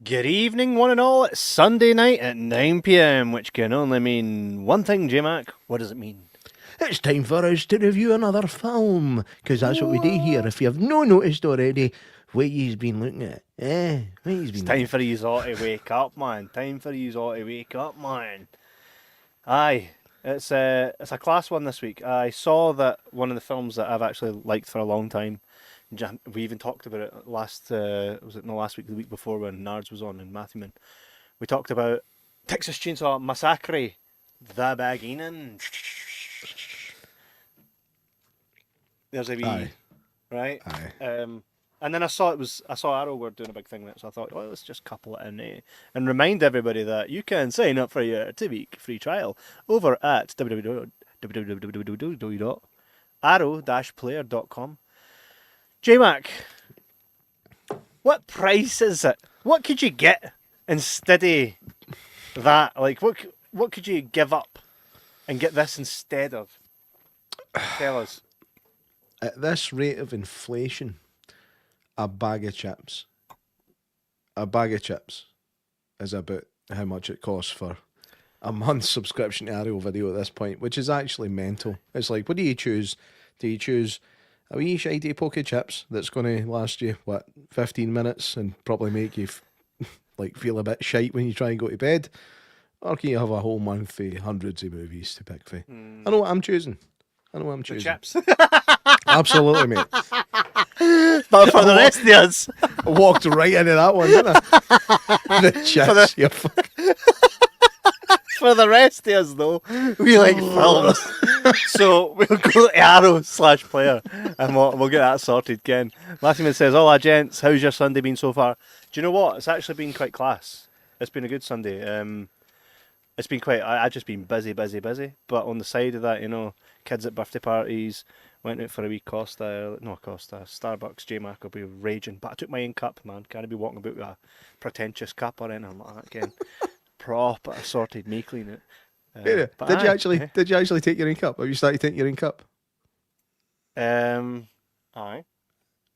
Good evening, one and all. It's Sunday night at 9 p.m., which can only mean one thing, J Mac. What does it mean? It's time for us to review another film, because that's what we do here. If you have no noticed already, what you've been looking at. What you've It's been time looking for you all to wake up, man. Time for you all to wake up, man. Aye, it's a class one this week. I saw that one of the films that I've actually liked for a long time. We even talked about it last, was it not last week, the week before when Nards was on and Matthewman. We talked about Texas Chainsaw Massacre, the beginning. There's a wee, Aye. right? Aye. And then I saw Arrow were doing a big thing with it, so I thought, well, let's just couple it in and remind everybody that you can sign up for your 2-week free trial over at www.arrow-player.com. J-Mac, what price is it? What could you get instead of that? Like, what could you give up and get this instead of? Tell us. At this rate of inflation, a bag of chips. A bag of chips is about how much it costs for a month's subscription to Arrow Video at this point, which is actually mental. It's like, what do you choose? Do you choose a wee shitey poke of chips that's going to last you, 15 minutes and probably make you feel a bit shite when you try and go to bed? Or can you have a whole month of hundreds of movies to pick for? I know what I'm choosing. The chips. Absolutely, mate. But for the rest of us, I walked right into that one, didn't I? The chips. You fuck. for the rest of us though, we like films. So we'll go to Arrow/Player and we'll get that sorted again. Matthewman says, "Hola gents, how's your Sunday been so far?" Do you know what? It's actually been quite class. It's been a good Sunday. It's been quite. I've just been busy. But on the side of that, kids at birthday parties. Went out for a wee Starbucks. J-Mac will be raging. But I took my own cup, man. Can't be walking about with a pretentious cup or anything like that again. Proper assorted me clean it. Did you actually take your own cup? Have you started taking your own cup? Aye.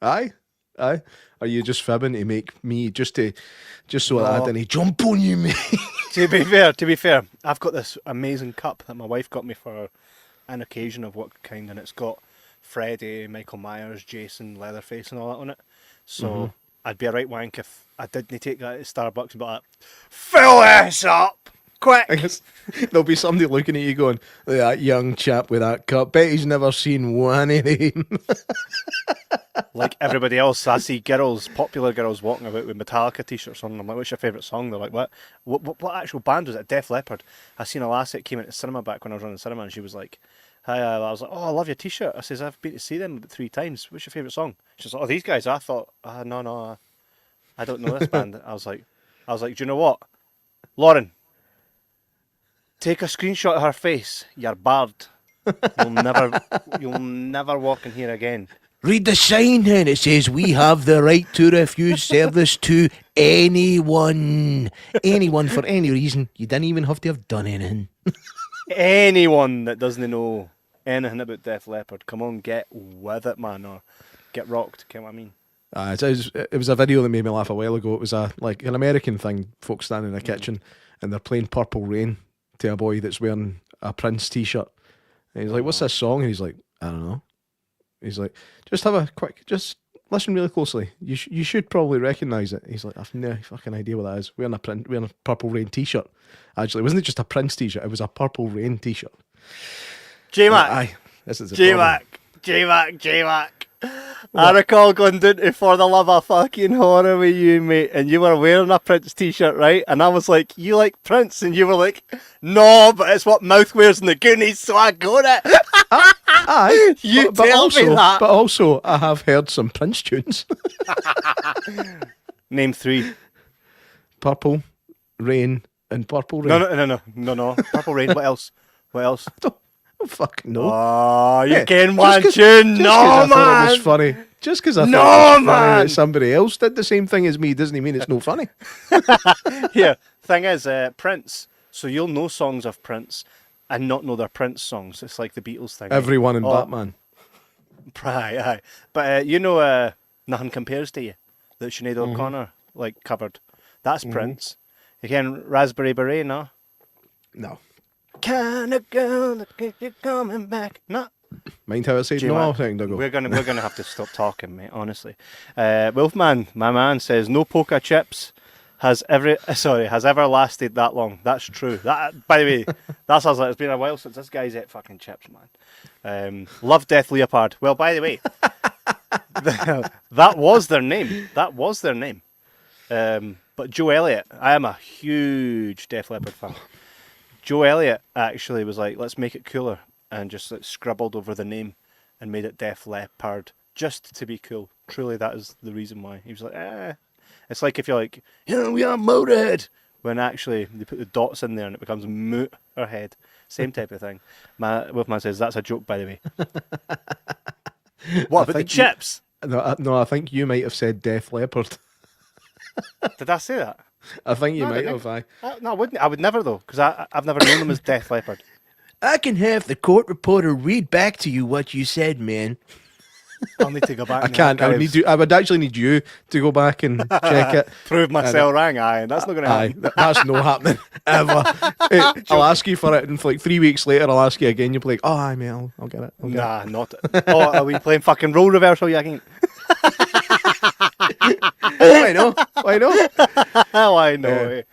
Aye. Are you just fibbing to make me just so that I didn't jump on you, mate? To be fair, I've got this amazing cup that my wife got me for an occasion of what kind, and it's got Freddy, Michael Myers, Jason, Leatherface, and all that on it. So I'd be a right wank if I didn't take that at Starbucks and be like, "Fill this up, quick!" There'll be somebody looking at you going, "That young chap with that cup, bet he's never seen one of them." Like everybody else, I see popular girls walking about with Metallica t-shirts on. I'm like, "What's your favourite song?" They're like, what actual band was it? Def Leppard. I seen a lassie that came into cinema back when I was running the cinema, and she was like, "Hi," I was like, "Oh, I love your t-shirt." I says, "I've been to see them about 3 times. What's your favourite song?" She's like, "Oh, these guys." I thought, no, I don't know this band. I was like, "Do you know what, Lauren? Take a screenshot of her face. You're barred. You'll never walk in here again." Read the sign then. It says, "We have the right to refuse service to anyone. Anyone for any reason. You didn't even have to have done anything." Anyone that doesn't know anything about Def Leppard, come on, get with it, man, or get rocked. Get what I mean? It was a video that made me laugh a while ago. It was an American thing, folks standing in a kitchen and they're playing Purple Rain to a boy that's wearing a Prince t-shirt. And he's like, "What's this song?" And he's like, "I don't know." He's like, just listen really closely. You should probably recognise it. He's like, "I've no fucking idea what that is." Wearing a Purple Rain t-shirt. Actually, it wasn't just a Prince t-shirt. It was a Purple Rain t-shirt. J-Mac. Aye. This is J-Mac. I recall going down to For the Love of Fucking Horror with you, mate, and you were wearing a Prince t-shirt, right? And I was like, "You like Prince?" And you were like, "No, but it's what Mouth wears in the Goonies, so I got it." Aye. You but tell also, me that. But also, I have heard some Prince tunes. Name 3. Purple Rain and Purple Rain. No. Purple Rain. What else? I don't fucking know. Oh, you Yeah, can one just tune. just 'cause No, I thought it was man. funny. Just because I No, thought it was funny man. that somebody else did the same thing as me doesn't mean it's no funny. Here, thing is, Prince. So you'll know songs of Prince and not know their Prince songs. It's like the Beatles thing. Everyone in Oh, Batman. Aye. But Nothing Compares to You, that Sinead O'Connor covered. That's Prince. You can Raspberry Beret, no? No. Kind of girl that keeps you coming back. No. Mind how I said no, I think, Dougal. We're gonna have to stop talking, mate. Honestly, Wolfman, my man, says no poker chips has ever lasted that long. That's true. That, by the way, that sounds like it's been a while since this guy's ate fucking chips, man. Love Death Leopard. Well, by the way, that was their name. That was their name. But Joe Elliott, I am a huge Def Leppard fan. Joe Elliott actually was like, let's make it cooler, and just like, scribbled over the name and made it Def Leppard just to be cool. Truly, that is the reason why. He was like, It's like if you're like, we are Motorhead, when actually they put the dots in there and it becomes Motorhead. Same type of thing. Wolfman says, that's a joke, by the way. What, about the chips? No, I think you might have said Def Leppard. Did I say that? I think you might have, aye. No, I wouldn't. I would never, though, because I've never known them as Def Leppard. I can have the court reporter read back to you what you said, man. I'll need to go back. I can't. I would actually need you to go back and check it. Prove myself wrong, and that's not going to happen. That's not happening ever. I'll ask you for it, and like 3 weeks later, I'll ask you again. You'll be like, "Oh, aye, mate, I'll get it." Nah, not. Oh, are we playing fucking role reversal? Yeah, again. Why not? Why not? Why not?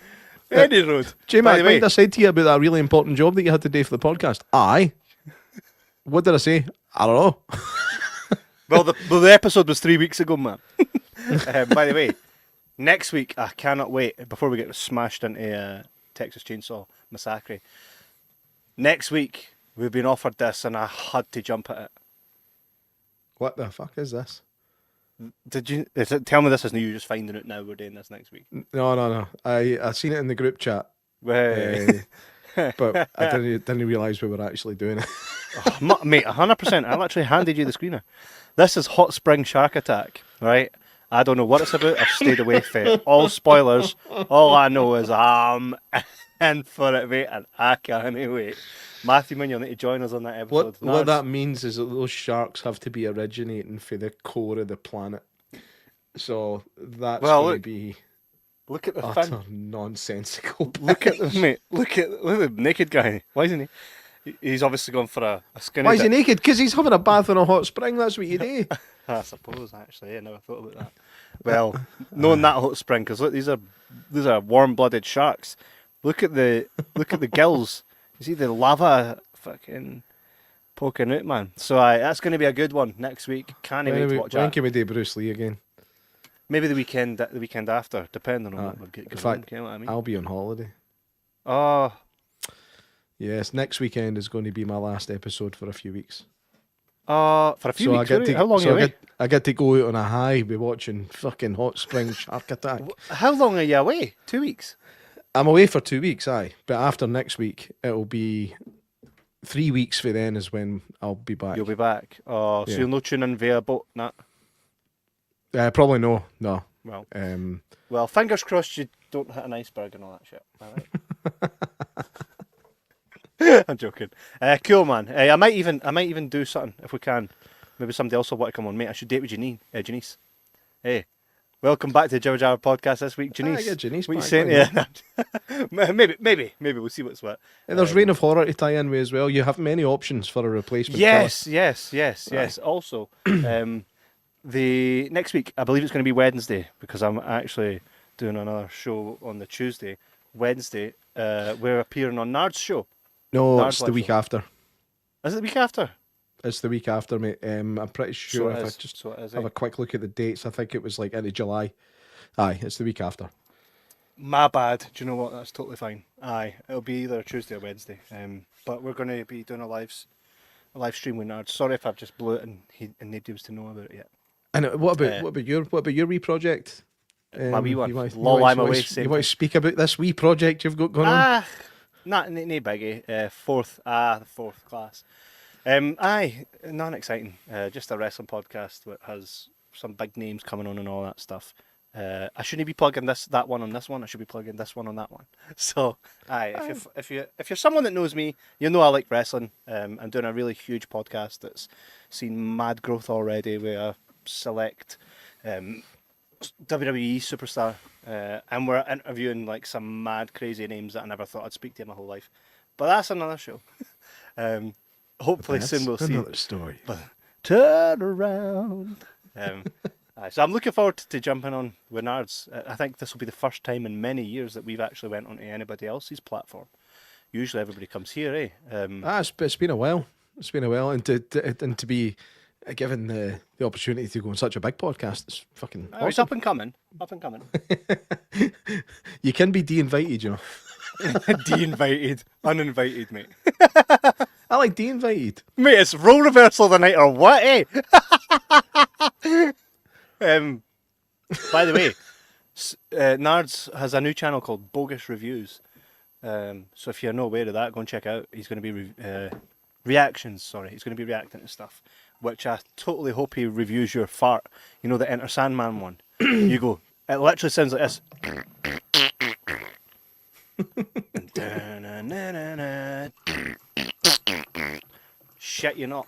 Any road. Jay Mack, I said to you about that really important job that you had to do for the podcast. Aye. What did I say? I don't know. Well, the episode was 3 weeks ago, man. By the way, next week, I cannot wait, before we get smashed into Texas Chainsaw Massacre. Next week, we've been offered this and I had to jump at it. What the fuck is this? Tell me this isn't you just finding it now, we're doing this next week. No. I seen it in the group chat. But I didn't realise we were actually doing it. Mate, 100%. I literally handed you the screener. This is Hot Spring Shark Attack, right? I don't know what it's about. I've stayed away from it. All spoilers. All I know is I'm in for it, mate, and I can't wait. Matthew Min, you'll need to join us on that episode. What that means is that those sharks have to be originating from the core of the planet. So that's going to be look at the utter nonsensical. Look at the naked guy. Why isn't he? He's obviously gone for a skinny. Why is he naked? Because he's having a bath in a hot spring. That's what you do. I suppose, actually. I never thought about that. Well, knowing that hot spring, because look, these are warm-blooded sharks. Look at the gills. You see the lava fucking poking out, man. So that's going to be a good one next week. Can't wait to watch that. When can we do Bruce Lee again? Maybe the weekend after, depending on what we get going. In fact, you know what I mean? I'll be on holiday. Oh. Yes, next weekend is going to be my last episode for a few weeks. For a few weeks? How long are you away? I get to go out on a high, be watching fucking Hot Spring Shark Attack. How long are you away? 2 weeks? I'm away for 2 weeks, aye. But after next week, it'll be 3 weeks for then is when I'll be back. You'll be back? Oh, so you'll no tune in via boat, nah? Probably no. Well, well, fingers crossed you don't hit an iceberg and all that shit. All right? I'm joking. Cool, man. I might even do something if we can. Maybe somebody else will want to come on, mate. I should date with Janice. Hey, welcome back to the Jibber Jabber podcast this week, Janice. Yeah, Janice. What you saying? Yeah. maybe we'll see what's what. And there's Reign of Horror to tie in with as well. You have many options for a replacement. Yes. Also, the next week, I believe it's going to be Wednesday because I'm actually doing another show on the Tuesday. Wednesday, we're appearing on Nard's show. No, it's the week after. Is it the week after? It's the week after, mate. I'm pretty sure if I just have a quick look at the dates, I think it was like into July. Aye, it's the week after. My bad. Do you know what? That's totally fine. Aye, it'll be either Tuesday or Wednesday. But we're going to be doing a live stream with Nard. Sorry if I've just blew it and nobody was to know about it yet. And what about your wee project? My wee one. You want to speak about this wee project you've got going on? Not biggie. Fourth class. Aye, non-exciting. Just a wrestling podcast that has some big names coming on and all that stuff. I shouldn't be plugging that one on this one. I should be plugging this one on that one. So, aye, if you're someone that knows me, you know I like wrestling. I'm doing a really huge podcast that's seen mad growth already with a select WWE superstar, and we're interviewing like some mad, crazy names that I never thought I'd speak to in my whole life. But that's another show. Hopefully soon we'll see. Another story. But turn around. So I'm looking forward to jumping on with Nards. I think this will be the first time in many years that we've actually went onto anybody else's platform. Usually everybody comes here, eh? It's been a while. It's been a while, and to be given the opportunity to go on such a big podcast, it's fucking awesome. It's up and coming. Up and coming. You can be de-invited, you know. De-invited. Uninvited, mate. I like de-invited. Mate, it's role reversal of the night or what, eh? By the way, Nards has a new channel called Bogus Reviews. So if you're not aware of that, go and check it out. He's going to be reactions. Sorry, he's going to be reacting to stuff, which I totally hope he reviews your fart. You know, the Enter Sandman one. You go. It literally sounds like this. Shit, you not.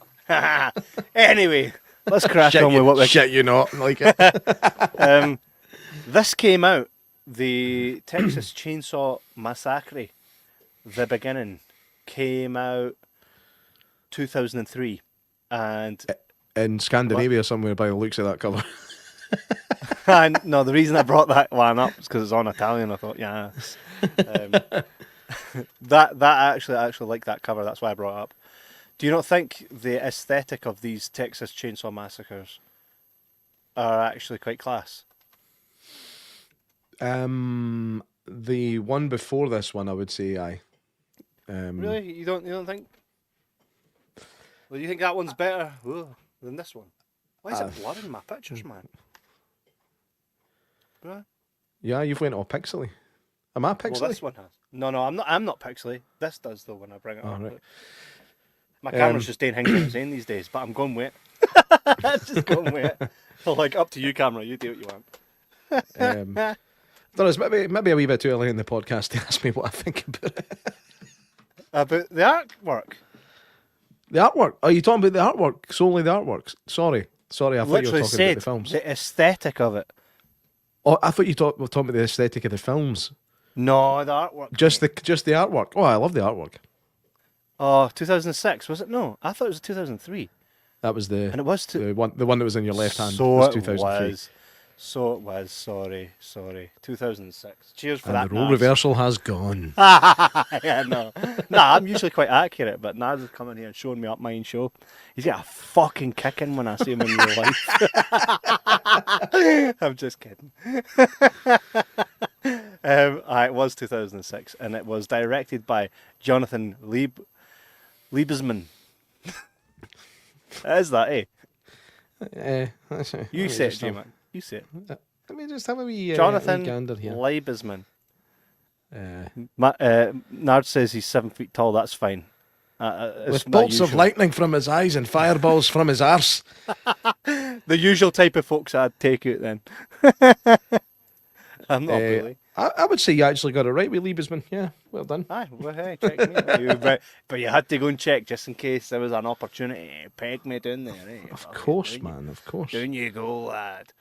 Anyway, let's crack on with what we. Shit, you not like it. This came out, the Texas Chainsaw Massacre, the beginning, came out 2003, and in Scandinavia somewhere by the looks of that cover. And no, the reason I brought that one up is because it's on Italian. I thought, yeah, that I actually like that cover. That's why I brought it up. Do you not think the aesthetic of these Texas Chainsaw Massacres are actually quite class? The one before this one, I would say, aye. Really, you don't think? Well, you think that one's better than this one? Why is it blurring my pictures, man? Right. Yeah, you've went all pixely. Am I pixely? Well, this one has. No, I'm not pixely. This does though when I bring it up. Right. My camera's just staying hanging insane these days, but I'm going with it. Just going with it. So, like, up to you, camera. You do what you want. don't know, it's maybe a wee bit too early in the podcast to ask me what I think about it. About the artwork. The artwork? Are you talking about the artwork? Solely the artwork? Sorry, I thought you were talking about the films. The aesthetic of it. Oh, I thought you were talking about the aesthetic of the films. No, the artwork. Just the artwork. Oh, I love the artwork. Oh, 2006 was it? No, I thought it was 2003. That was and it was the one that was in your left hand. So was 2003. So it was. Sorry. 2006. Cheers for and that. The role reversal has gone. Yeah, no. Nah, I'm usually quite accurate, but Naz is coming here and showing me up my own show. He's got a fucking kicking when I see him in real life. I'm just kidding. It was 2006, and it was directed by Jonathan Liebesman. Is that, eh? You say it, J-Man. You say it. Let me just have a wee Jonathan gander here. Liebesman. Nard says he's 7 feet tall. That's fine. With bolts of lightning from his eyes and fireballs from his arse. The usual type of folks I'd take out then. I'm not really. I would say you actually got it right with Liebesman. Yeah, well done. Aye, well, hey, check me. But you had to go and check just in case there was an opportunity. Peg me down there. Eh? Of course, man. Of course. Down you go, lad.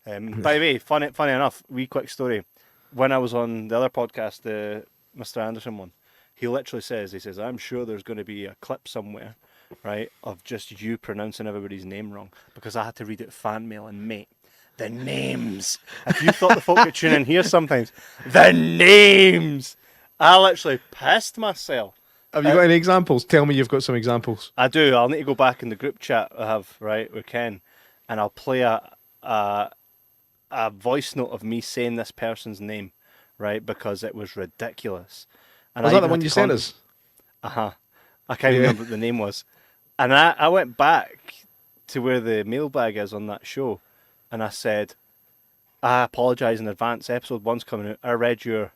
By the way, funny enough, wee quick story. When I was on the other podcast, the Mr. Anderson one, he literally says, I'm sure there's going to be a clip somewhere, right, of just you pronouncing everybody's name wrong, because I had to read it fan mail, and mate, the names. If you thought the folk would tune in here sometimes, the names. I literally pissed myself. Have you got any examples? Tell me you've got some examples. I do. I'll need to go back in the group chat I have, right, with Ken, and I'll play a voice note of me saying this person's name, right, because it was ridiculous. And was that the one you sent us? I can't remember what the name was. And I went back to where the mailbag is on that show, and I said, I apologise in advance, episode 1's coming out. I read your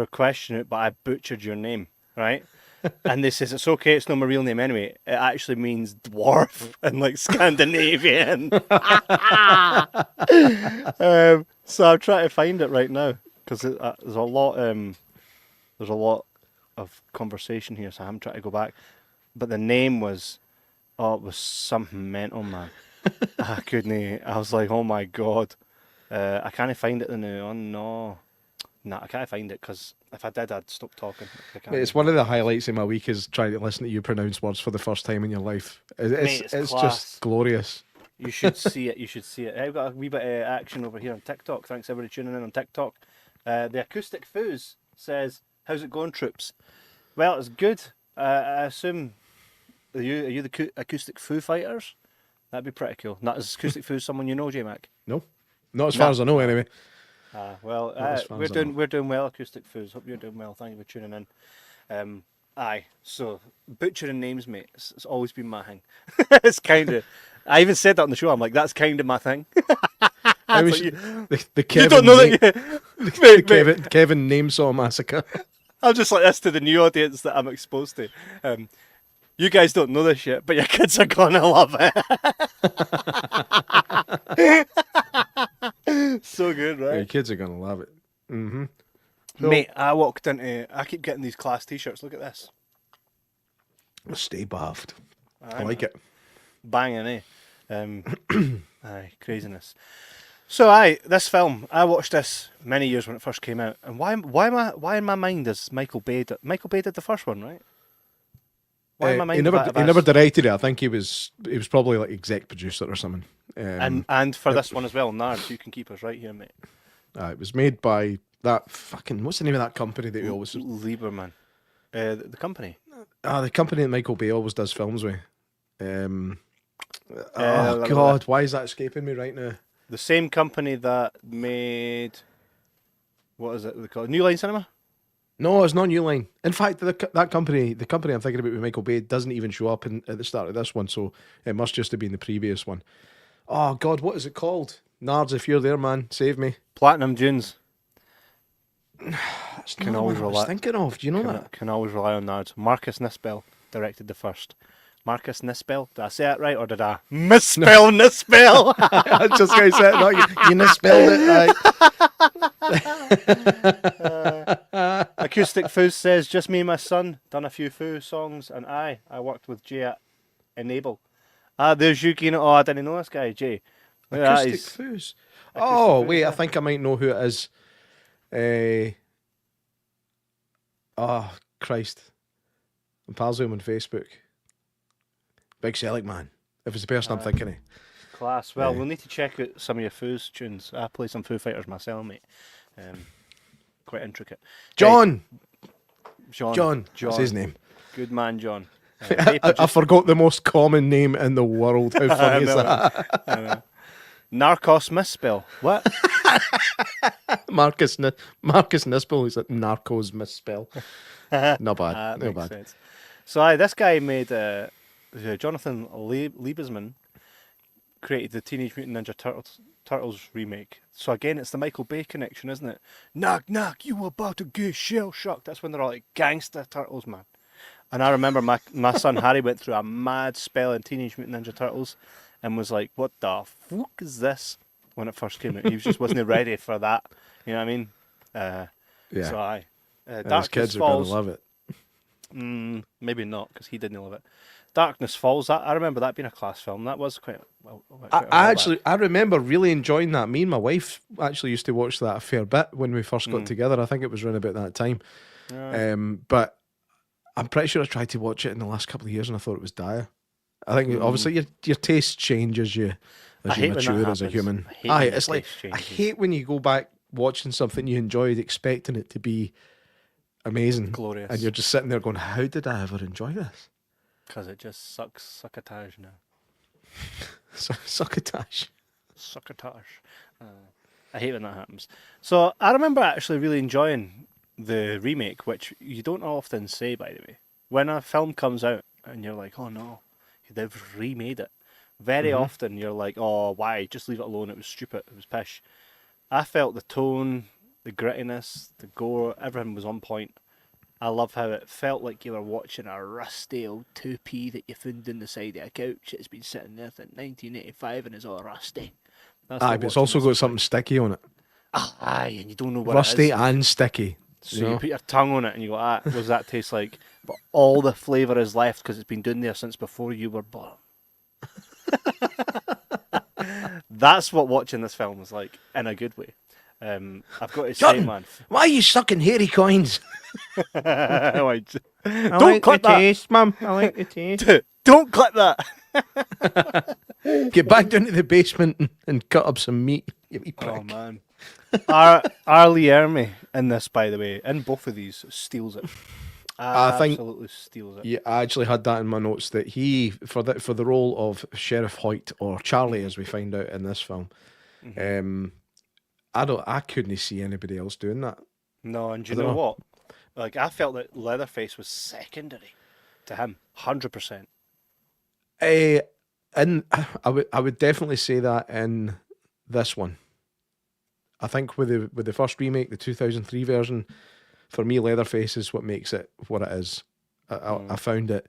question out, but I butchered your name, right? And they says, it's okay, it's not my real name anyway. It actually means dwarf in like Scandinavian. So I'm trying to find it right now, because there's a lot of conversation here, so I'm trying to go back. But the name was, it was something mental, man. I couldn't. I was like, oh my god. I can't find it now. Oh no. Nah, I can't find it because if I did, I'd stop talking. I can't. It's one of the highlights of my week is trying to listen to you pronounce words for the first time in your life. Mate, It's it's class. just glorious. You should see it. You should see it. I've got a wee bit of action over here on TikTok. Thanks everybody tuning in on TikTok. The Acoustic Foos says, "How's it going, troops?" Well, it's good. I assume are you the Acoustic Foo Fighters? That'd be pretty cool. Not as Acoustic Foo, someone you know, J Mac. No, not as far as I know, anyway. Well, we're doing well, Acoustic Foos. Hope you're doing well. Thank you for tuning in. Aye, so butchering names, mate. It's always been my thing. It's kind of. I even said that on the show. I'm like, that's kind of my thing. The Kevin you don't know that, the Kevin Chainsaw Massacre. I'm just like this to the new audience that I'm exposed to. You guys don't know this shit, but your kids are gonna love it. So good, right? Your kids are gonna love it. Mm-hmm. Mate, I keep getting these class t-shirts. Look at this. Stay baffed. I like it. Banging, aye, craziness. So, this film, I watched this many years when it first came out, and why in my mind is Michael Bay did the first one, right? Why in my mind he never directed it. I think he was probably like exec producer or something. And for this one as well, Nard, you can keep us right here, mate. It was made by that fucking, what's the name of that company that we always... Lieberman. The company. The company that Michael Bay always does films with. God, why is that escaping me right now? The same company that made... What is it called? New Line Cinema? No, it's not New Line. In fact, the company I'm thinking about with Michael Bay doesn't even show up at the start of this one, so it must just have been the previous one. Oh, God, what is it called? Nards, if you're there, man, save me. Platinum Dunes. That's not what I was thinking of. Do you know that? Can always rely on Nards. Marcus Nispel directed the first. Marcus Nispel? Did I say it right or did I misspell Nispel? I was just going to say it. No, you misspelled it. Right. Acoustic Foos says, just me and my son, done a few Foo songs, and I worked with Jay at Enable. There's Yuki. Oh, I didn't know this guy, Jay. Acoustic Foos. Oh, wait, I think I might know who it is. Oh, Christ. I'm pals with him on Facebook. Big Celtic man. If it's the person I'm thinking of. Class. Well, we'll need to check out some of your Foos tunes. I play some Foo Fighters myself, mate. Quite intricate. John. John. That's his name. Good man, John. I forgot the most common name in the world. How funny is that? I know. Narcos misspell. What? Marcus Nispel is like Narcos misspell. Not bad. Not bad. Sense. So this guy made Jonathan Liebesman created the Teenage Mutant Ninja Turtles remake. So again, it's the Michael Bay connection, isn't it? Knock, knock, you about to get shell shocked. That's when they're all like gangster turtles, man. And I remember my son Harry went through a mad spell in Teenage Mutant Ninja Turtles and was like, what the fuck is this? When it first came out. He just wasn't ready for that. You know what I mean? Yeah. So His kids are going to love it. Maybe not, because he didn't love it. Darkness Falls, I remember that being a class film. That was quite I remember really enjoying that. Me and my wife actually used to watch that a fair bit when we first got together. I think it was around about that time. Yeah. But I'm pretty sure I tried to watch it in the last couple of years and I thought it was dire. I think obviously your taste changes you as you mature as a human. I hate when you go back watching something you enjoyed expecting it to be amazing. Glorious. And you're just sitting there going, how did I ever enjoy this? Because it just succotage now. Succotage. I hate when that happens. So I remember actually really enjoying the remake, which you don't often say, by the way. When a film comes out and you're like, oh no, they've remade it. Very often you're like, oh, why? Just leave it alone. It was stupid. It was pish. I felt the tone, the grittiness, the gore, everything was on point. I love how it felt like you were watching a rusty old 2p that you found in the side of a couch. It's been sitting there since 1985 and it's all rusty. But it's also got something sticky on it. Aye, and you don't know what rusty it is. And sticky. So you put your tongue on it and you go, what does that taste like? But all the flavour is left because it's been doing there since before you were born. That's what watching this film was like, in a good way. I've got to say, man. Why are you sucking hairy coins? I Don't clip that. Taste, Mum. I like the taste. Don't clip that. Get back down to the basement and cut up some meat. You wee prick. Oh man. Arlie Ermy in this, by the way, in both of these, steals it. I think Absolutely steals it. Yeah, I actually had that in my notes that he for the role of Sheriff Hoyt, or Charlie as we find out in this film. I couldn't see anybody else doing that. No, and do you know what? Like, I felt that Leatherface was secondary to him, 100%. And I would definitely say that in this one. I think with the first remake, the 2003 version, for me, Leatherface is what makes it what it is. I found it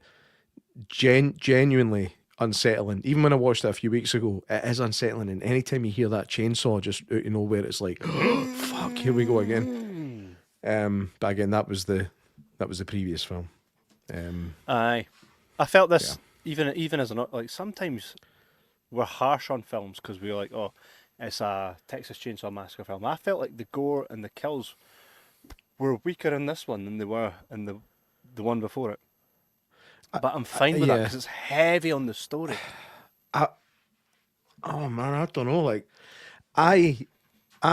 genuinely unsettling. Even when I watched it a few weeks ago, it is unsettling. And anytime you hear that chainsaw just out of nowhere, it's like, oh, fuck, here we go again. But again, that was the previous film. Aye, I felt this even as an, like, sometimes we're harsh on films because we're like, oh, it's a Texas Chainsaw Massacre film. I felt like the gore and the kills were weaker in this one than they were in the one before it. But I'm fine with that because it's heavy on the story. Oh man, I don't know. Like, I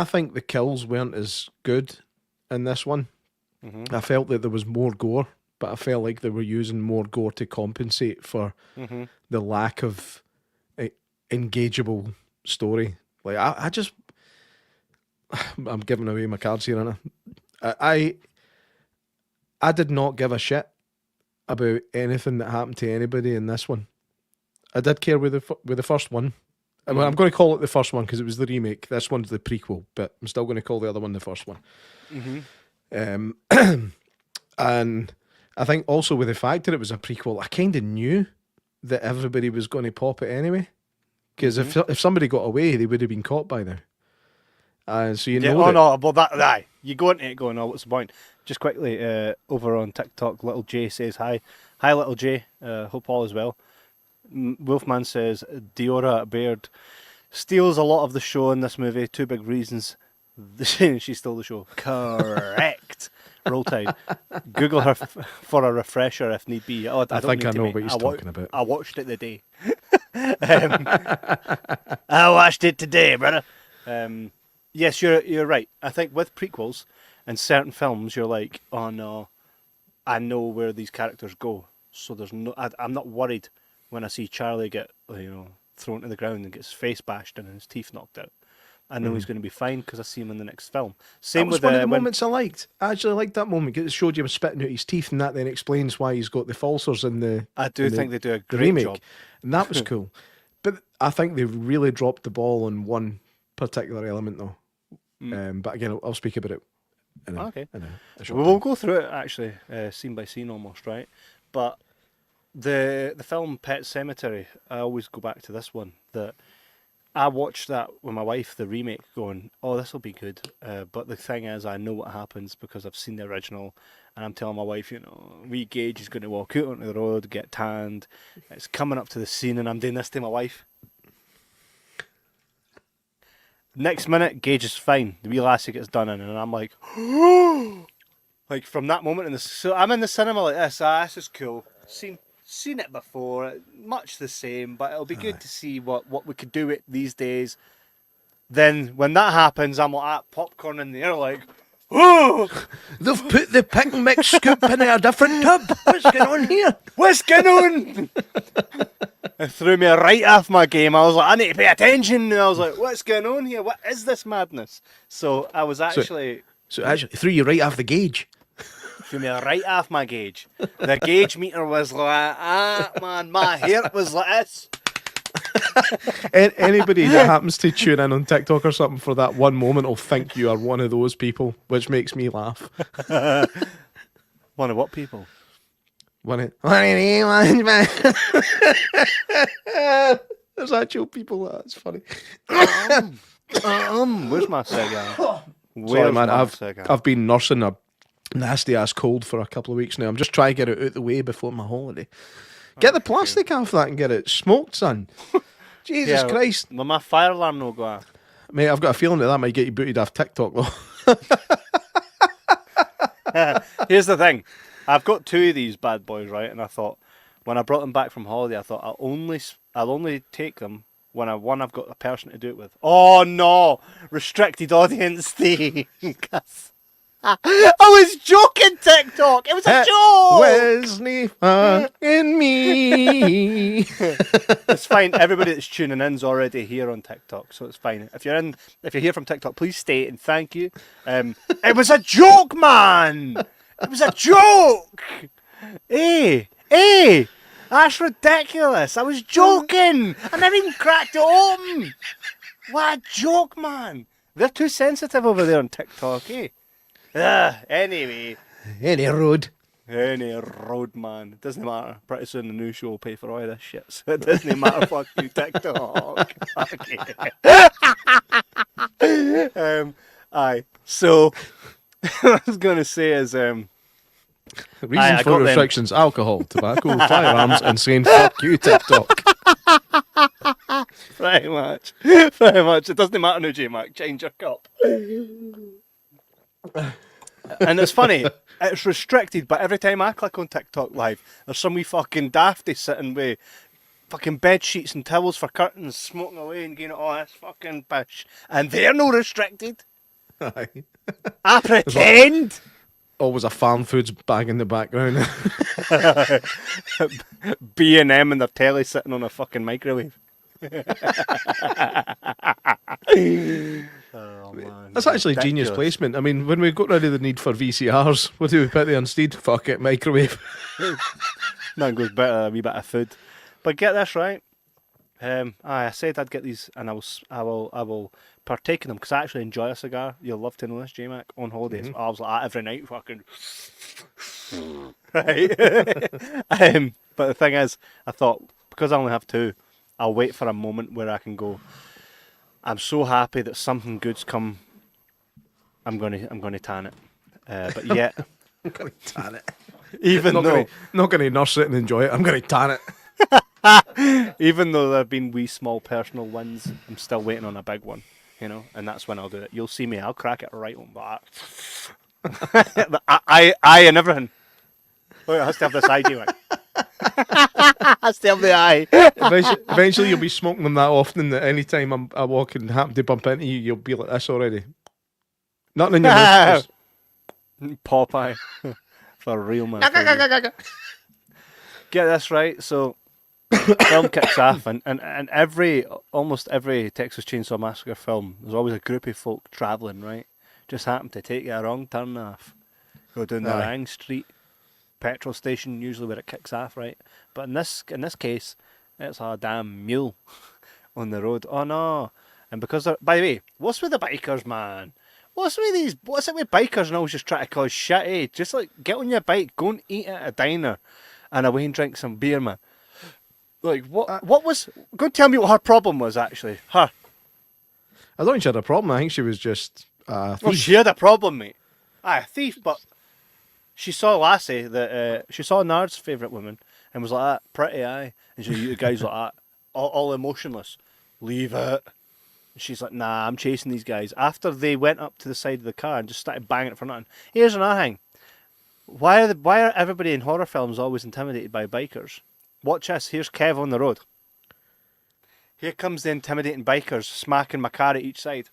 think the kills weren't as good in this one. I felt that there was more gore, but I felt like they were using more gore to compensate for the lack of engageable story. Like, I just, I'm giving away my cards here, aren't I did not give a shit about anything that happened to anybody in this one. I did care with the first one. I mean, I'm going to call it the first one because it was the remake. This one's the prequel, but I'm still going to call the other one the first one. And I think also with the fact that it was a prequel, I kind of knew that everybody was going to pop it anyway. Because if somebody got away, they would have been caught by now. So you know. Oh no, well that you go into it going, oh, what's the point? Just quickly, over on TikTok, Little J says hi, Little J. Hope all is well. Wolfman says Diora Baird steals a lot of the show in this movie. Two big reasons. She stole the show. Correct. Roll Tide. Google her for a refresher if need be. Oh, I think I know what he's talking about. I watched it today. I watched it today, brother. Yes, you're right. I think with prequels and certain films, you're like, oh no, I know where these characters go, so there's no. I'm not worried when I see Charlie get thrown to the ground and gets his face bashed and his teeth knocked out. I know he's going to be fine because I see him in the next film. Same with one of the moments I liked. I actually liked that moment because it showed you him spitting out his teeth, and that then explains why he's got the falsers in the. I do think they do a great remake, job, and that was cool. But I think they really dropped the ball on one particular element, though. But again, I'll speak about it. We'll go through it actually, scene by scene, almost, right? But the film Pet Sematary, I always go back to this one. That I watched that with my wife, the remake, going, oh, this will be good. But the thing is, I know what happens because I've seen the original, and I'm telling my wife, wee Gage is going to walk out onto the road, get tanned. It's coming up to the scene, and I'm doing this to my wife. Next minute, Gage is fine. The wee lassie gets done in, and I'm like, like from that moment, so I'm in the cinema like this. This is cool. Seen it before, much the same, but it'll be good to see what we could do with these days. Then when that happens, I'm like popcorn in the air, like, oh, they've put the pick and mix scoop in a different tub. What's going on here? What's going on? It threw me right off my game. I was like, I need to pay attention. And I was like, what's going on here? What is this madness? So I was actually... So actually threw you right off the gauge. Threw me right off my gauge. The gauge meter was like, man, my hair was like this. Anybody that happens to tune in on TikTok or something for that one moment will think you are one of those people, which makes me laugh. One of what people? There's actual people. That's funny. Where's my cigar? Sorry, man. I've been nursing a nasty ass cold for a couple of weeks now. I'm just trying to get it out the way before my holiday. Get the plastic off that and get it smoked, son. Jesus Christ. Will my fire alarm no go off? Mate, I've got a feeling that might get you booted off TikTok, though. Here's the thing. I've got 2 of these bad boys, right? And I thought, when I brought them back from holiday, I thought I'll only take them when I've got a person to do it with. Oh no! Restricted audience thing. I was joking, TikTok. It was a joke. Wesley fucking me. It's fine. Everybody that's tuning in's already here on TikTok, so it's fine. If you're here from TikTok, please stay and thank you. It was a joke, man. It was a joke. Hey, that's ridiculous. I was joking. I never even cracked it open. What a joke, man. They're too sensitive over there on TikTok, eh? Anyway. Any road, man. It doesn't matter. Pretty soon the new show will pay for all this shit, so it doesn't matter. Fuck you, TikTok. Okay. Aye. So, what I was going to say is... reasons for restrictions: alcohol, tobacco, firearms, and saying "fuck you, TikTok." Pretty much. It doesn't matter now, J Mac. Change your cup. And it's funny. It's restricted, but every time I click on TikTok Live, there's some wee fucking dafty sitting with fucking bed sheets and towels for curtains, smoking away and getting all this fucking pish, and they're no restricted. Aye. I pretend. Always a farm foods bag in the background. B&M and their telly sitting on a fucking microwave. Oh, man. That's actually genius placement. I mean, when we got rid of the need for VCRs, what do we put there instead? Fuck it, microwave. Nothing goes better, a wee bit of food. But get this right. I said I'd get these, and I will partake in them because I actually enjoy a cigar. You'll love to know this, J Mac. On holidays, I was like that every night, fucking. Right. But the thing is, I thought because I only have 2, I'll wait for a moment where I can go. I'm so happy that something good's come. I'm gonna tan it. But yet, I'm gonna tan it. Even not gonna nurse it and enjoy it. I'm gonna tan it. Even though there have been wee small personal wins, I'm still waiting on a big one, and that's when I'll do it. You'll see me, I'll crack it right on that. I and everything. Wait, I has to have this eye, J-Mac. Has to have the eye. Eventually you'll be smoking them that often that any time I walk and happen to bump into you, you'll be like this already. Nothing in your mouth. Popeye. For real, man. Get this right, so film kicks off, and almost every Texas Chainsaw Massacre film, there's always a group of folk travelling, right? Just happen to take a wrong turn off. Go down the wrong street, petrol station, usually where it kicks off, right? But in this case, it's a damn mule on the road. Oh no! And because by the way, what's with the bikers, man? What's it with bikers and always just try to cause shit, eh? Just like get on your bike, go and eat at a diner, and away and drink some beer, man. Like what was? Go and tell me what her problem was actually. Her. I don't think she had a problem. I think she was just a thief. Well, she had a problem, mate. Aye, a thief, but she saw Lassie, she saw Nard's favourite woman, and was like that, pretty, aye. And the guy's like that, all emotionless. Leave it. And she's like, nah, I'm chasing these guys. After they went up to the side of the car and just started banging it for nothing. Here's another thing. Why are everybody in horror films always intimidated by bikers? Watch this. Here's Kev on the road. Here comes the intimidating bikers smacking my car at each side.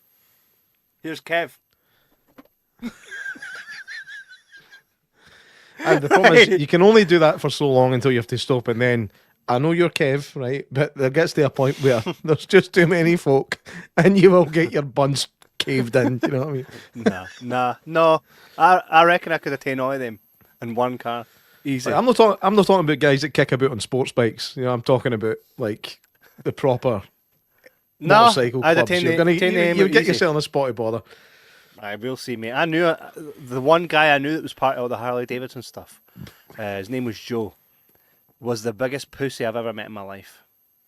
Here's Kev. And the problem is, you can only do that for so long until you have to stop, and then I know you're Kev, right? But there gets to a point where there's just too many folk, and you will get your buns caved in. You know what I mean? No. I reckon I could attain all of them in one car, easy. Like, I'm not talking about guys that kick about on sports bikes. You know, I'm talking about like the proper motorcycle clubs. You'll get yourself in a spotty bother. I will see, mate. I knew the one guy I knew that was part of all the Harley Davidson stuff. His name was Joe. Was the biggest pussy I've ever met in my life.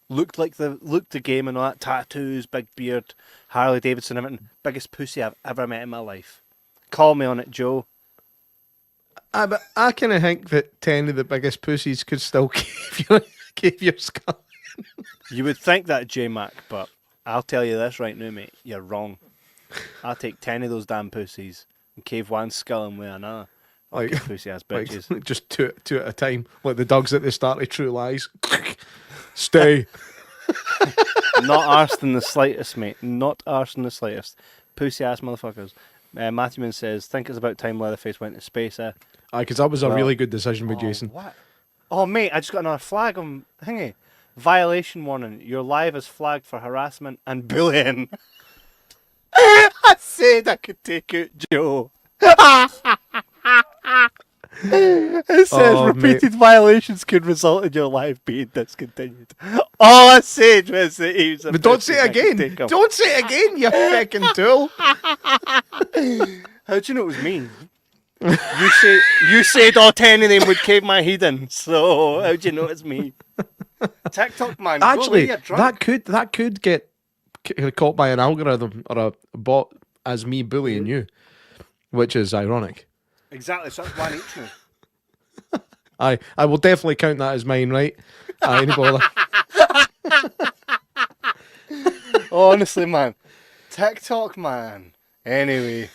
Looked the game and all that, tattoos, big beard, Harley Davidson, everything. Biggest pussy I've ever met in my life. Call me on it, Joe. But I kind of think that 10 of the biggest pussies could still cave your skull. You would think that, J Mac, but I'll tell you this right now, mate. You're wrong. I'll take 10 of those damn pussies and cave one skull in with another. Like, Fucking pussy ass bitches. like just two at a time, like the dogs at the start of True Lies. Stay. Not arsed in the slightest, mate. Not arsed in the slightest. Pussy ass motherfuckers. Matthewman says, think it's about time Leatherface went to space. Aye, because that was a really good decision with Jason. What? Oh, mate, I just got another flag on thingy. Violation warning. Your live is flagged for harassment and bullying. I said I could take out Joe. It says repeated violations could result in your live being discontinued. All I said was that he was a But don't say it again. Don't say it again, you fucking tool. How'd you know it was me? You said all 10 of them would cave my head in, so how'd you know it's me? TikTok man, Actually, go away, you're drunk. that could get caught by an algorithm or a bot as me bullying you, which is ironic. Exactly, so that's one each now. I will definitely count that as mine, right? Aye, no bother. Honestly, man. TikTok man. Anyway.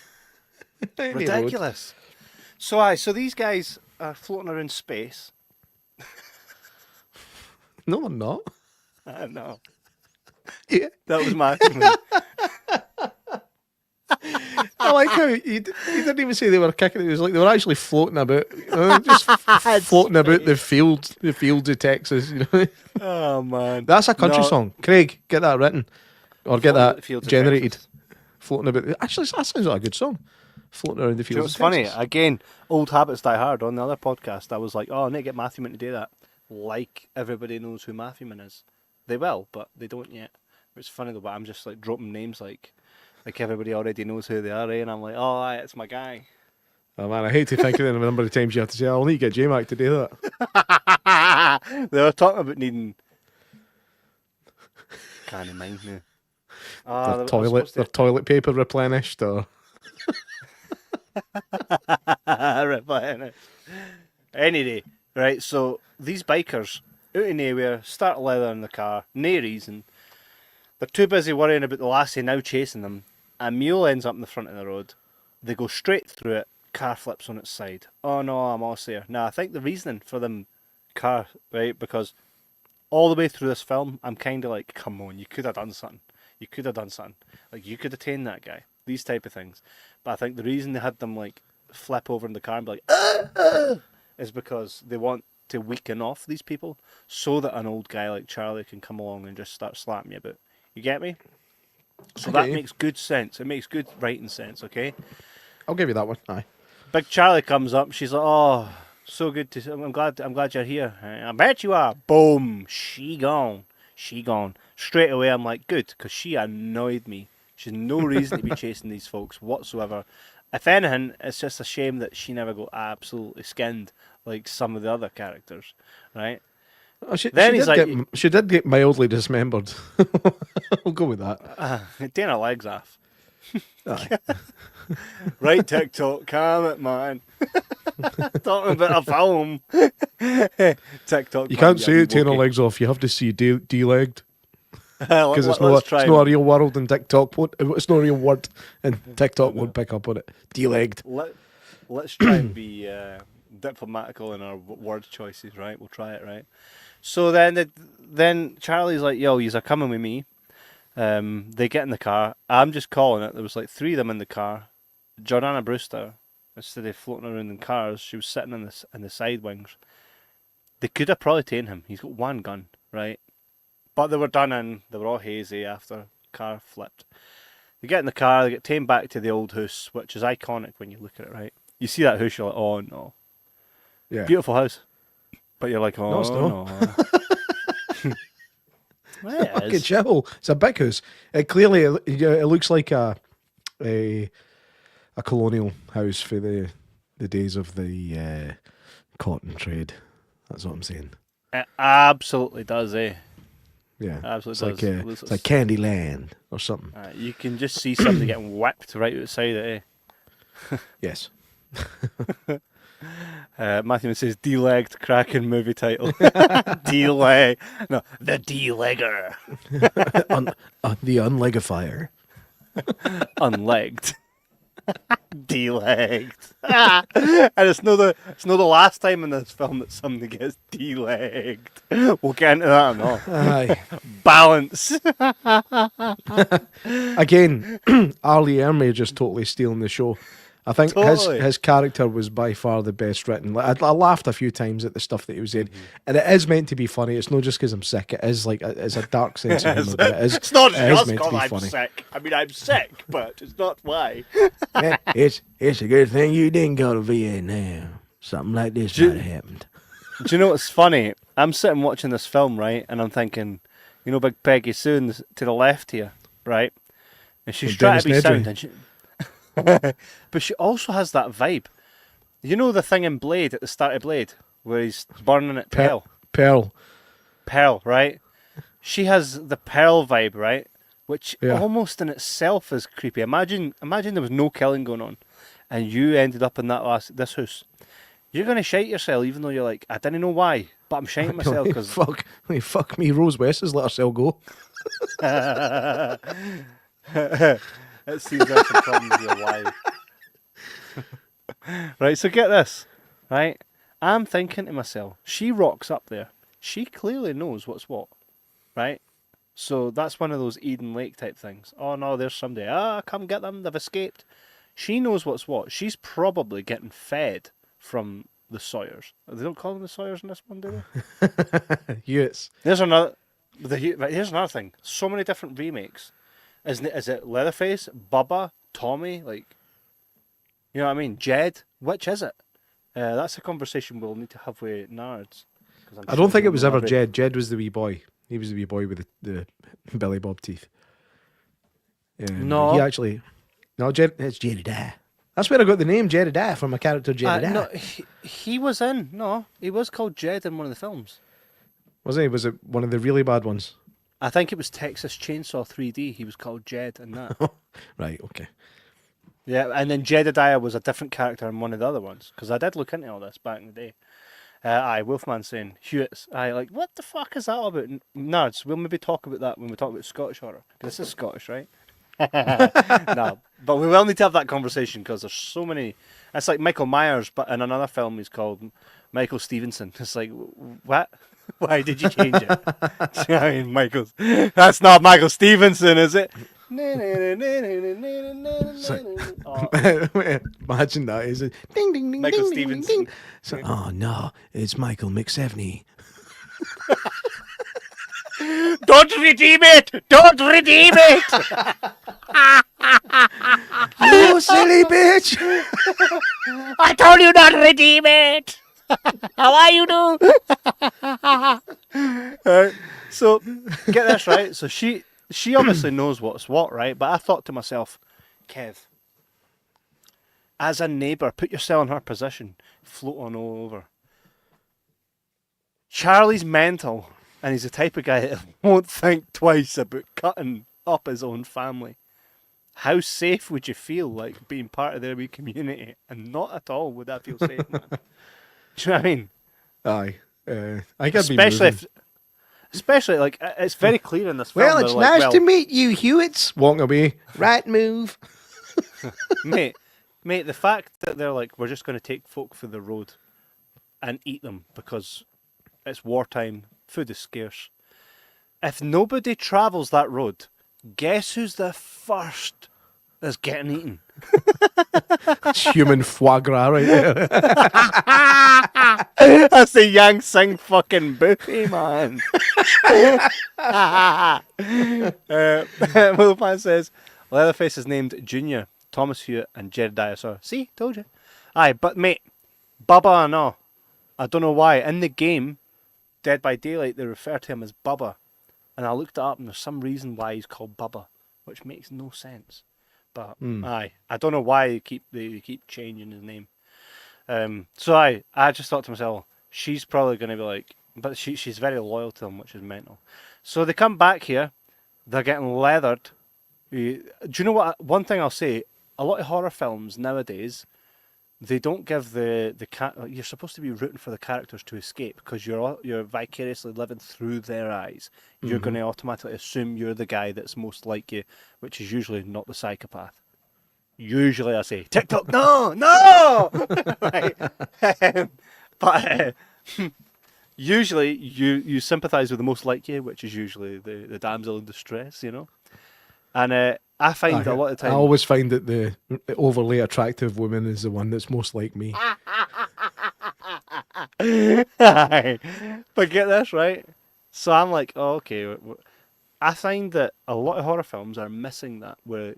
Any Ridiculous. So these guys are floating around space. No, I'm not. I know. Yeah. That was my opinion. I like how you didn't even say they were kicking it. It was like they were actually floating about, just floating about the fields of Texas. You know, Oh, man. that's a country No. song. Craig, get that written or get Floating about the that fields of generated. Texas. Floating about. Actually, that sounds like a good song. Floating around the Do you know fields. what's of funny? Texas. Again, old habits die hard. On the other podcast, I was like, oh, I need to get Matthewman to do that. Like everybody knows who Matthewman is. They will, but they don't yet. It's funny though, but I'm just like dropping names like everybody already knows who they are, eh? And I'm like, oh, aye, it's my guy. Oh man, I hate to think of the number of times you have to say, "I'll need to get J Mac to do that." They were talking about needing. Can't mind now. Their toilet paper replenished, or Replenish. Anyway, right, so these bikers out of nowhere start leather in the car, no reason. They're too busy worrying about the lassie now chasing them. A mule ends up in the front of the road. They go straight through it, car flips on its side. Oh no, I'm all there. Now I think the reasoning for them car, right, because all the way through this film, I'm kind of like, come on, you could have done something. You could have done something. Like, you could have tamed that guy. These type of things. But I think the reason they had them, like, flip over in the car and be like, is because they want to weaken off these people so that an old guy like Charlie can come along and just start slapping you about. You get me? So that makes good sense. It makes good writing sense, okay? I'll give you that one. Aye. Big Charlie comes up. She's like, "Oh, so good to. I'm glad you're here. I bet you are." Boom. She gone. Straight away, I'm like, good, because she annoyed me. She's no reason to be chasing these folks whatsoever. If anything, it's just a shame that she never got absolutely skinned like some of the other characters, right? Oh, she Then she did get mildly dismembered. I'll go with that. Taking her legs off. Aye. Right, TikTok, calm it, man. Talking about a film. TikTok. You can't say it taking her legs off. You have to see de-legged. Because it's not a real world in TikTok. It's not a real word, and TikTok won't pick up on it. De-legged. Let's try and be diplomatical in our word choices, right? We'll try it, right? So then Charlie's like, "Yo, you're coming with me." They get in the car. I'm just calling it. There was like 3 of them in the car. Jordana Brewster, instead of floating around in cars, she was sitting in the side wings. They could have probably taken him. He's got 1 gun, right? But they were done in. They were all hazy after car flipped. They get in the car. They get taken back to the old house, which is iconic when you look at it, right? You see that house, you're like, oh no. Yeah. Beautiful house. But you're like, oh No, it's not. no. Well, it Fucking is. shithole. It's a big house. It looks like a colonial house for the days of the cotton trade. That's what I'm saying. It absolutely does, eh? Yeah, Absolutely it's does. like it's like Candyland or something. You can just see somebody getting whipped right outside it, eh? Yes. Matthew says D-legged Kraken movie title. D-leg. No, the D-legger. The unlegifier. Unlegged. D-legged. And it's not the last time in this film that somebody gets D-legged. We'll get into that or not. Aye. Balance. Again, Arlie Ermey just totally stealing the show. I think Totally. his character was by far the best written. I laughed a few times at the stuff that he was saying, and it is meant to be funny. It's not just because I'm sick. It is like it's a dark sense of humour. But It's not it is just meant to because be I'm funny. sick. I mean, I'm sick, but it's not why. Yeah, it's a good thing you didn't go to Vietnam. Something like this Do- might have happened. Do you know what's funny? I'm sitting watching this film, right, and I'm thinking, you know, Big Peggy Sue to the left here, right, and she's Well, trying to be Dennis sound, Nedry. and she, but she also has that vibe. You know the thing in Blade at the start of Blade where he's burning at Pearl, right? She has the Pearl vibe, right? Which Yeah. almost in itself is creepy. Imagine there was no killing going on, and you ended up in this house. You're gonna shite yourself, even though you're like, I didn't know why, but I'm shiting myself because fuck me, Rose West has let herself go. it seems like some problems with your wife. Right, so get this, right? I'm thinking to myself, she rocks up there. She clearly knows what's what, right? So that's one of those Eden Lake type things. Oh no, there's somebody. Come get them. They've escaped. She knows what's what. She's probably getting fed from the Sawyers. They don't call them the Sawyers in this one, do they? Yes. There's another. Right, here's another thing. So many different remakes. Is it Leatherface, Bubba, Tommy? Like, you know what I mean? Jed. Which is it? That's a conversation we'll need to have with Nards. 'Cause I'm I don't sure think it they'll was know ever every- Jed. Jed was the wee boy. He was the wee boy with the Billy Bob teeth. No. He actually... No, Jed, it's Jedediah. That's where I got the name Jedediah from, my character Jedediah. no, he was in. No, he was called Jed in one of the films. Was he? Was it one of the really bad ones? I think it was Texas Chainsaw 3D. He was called Jed in that. Right, okay. Yeah, and then Jedediah was a different character in one of the other ones. Because I did look into all this back in the day. Wolfman saying, Hewitt's. Like, what the fuck is that all about? Nerds, we'll maybe talk about that when we talk about Scottish horror. 'Cause this is Scottish, right? No, but we will need to have that conversation because there's so many. It's like Michael Myers, but in another film he's called Michael Stevenson. It's like, what? Why did you change it? Do you know what I mean, that's not Michael Stevenson, is it? Oh, Imagine that. Is it ding ding ding Michael ding, ding, ding, Stevenson. ding. So, oh no, it's Michael McSeveny. Don't redeem it! Don't redeem it! You silly bitch! I told you not to redeem it! How are you do? So, get this right. So she obviously knows what's what, right? But I thought to myself, Kev, as a neighbour, put yourself in her position. Float on all over. Charlie's mental, and he's the type of guy that won't think twice about cutting up his own family. How safe would you feel like being part of their wee community? And not at all would I feel safe, man. Do you know what I mean? Aye. I could be moving. Especially, like, it's very clear in this film. Well, they're it's like, nice to meet you, Hewitts. Walking away. Right move. mate, the fact that they're like, we're just going to take folk for the road and eat them because it's wartime, food is scarce. If nobody travels that road, guess who's the first that's getting eaten? It's human foie gras right there. That's the Yang Sing fucking buffet, man. Wolfman says, Leatherface is named Junior, Thomas Hewitt, and Jedediah Saw. See, told you. Aye, but mate, Bubba or no, I don't know why. In the game, Dead by Daylight, they refer to him as Bubba. And I looked it up, and there's some reason why he's called Bubba, which makes no sense. But aye, I don't know why they keep changing his name. So I just thought to myself, she's probably going to be like, but she's very loyal to him, which is mental. So they come back here, they're getting leathered. Do you know what? One thing I'll say, a lot of horror films nowadays, they don't give the you're supposed to be rooting for the characters to escape because you're vicariously living through their eyes. You're going to automatically assume you're the guy that's most like you, which is usually not the psychopath. Usually I say, TikTok, no! Right. But usually you sympathise with the most like you, which is usually the damsel in distress, you know? And I find a lot of times... I always find that the overly attractive woman is the one that's most like me. Aye. But get this, right? So I'm like, oh, okay. I find that a lot of horror films are missing that, where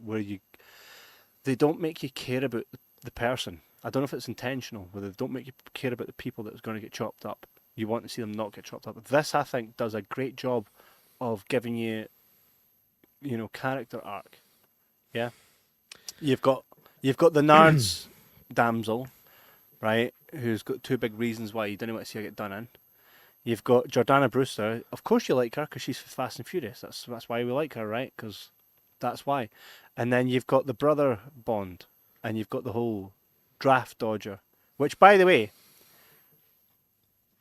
they don't make you care about the person. I don't know if it's intentional, where they don't make you care about the people that's going to get chopped up. You want to see them not get chopped up. This, I think, does a great job of giving you, character arc. Yeah, you've got the Nards damsel, right? Who's got two big reasons why you didn't want to see her get done in. You've got Jordana Brewster. Of course, you like her because she's Fast and Furious. That's why we like her, right? Because that's why. And then you've got the brother Bond, and you've got the whole draft dodger. Which, by the way,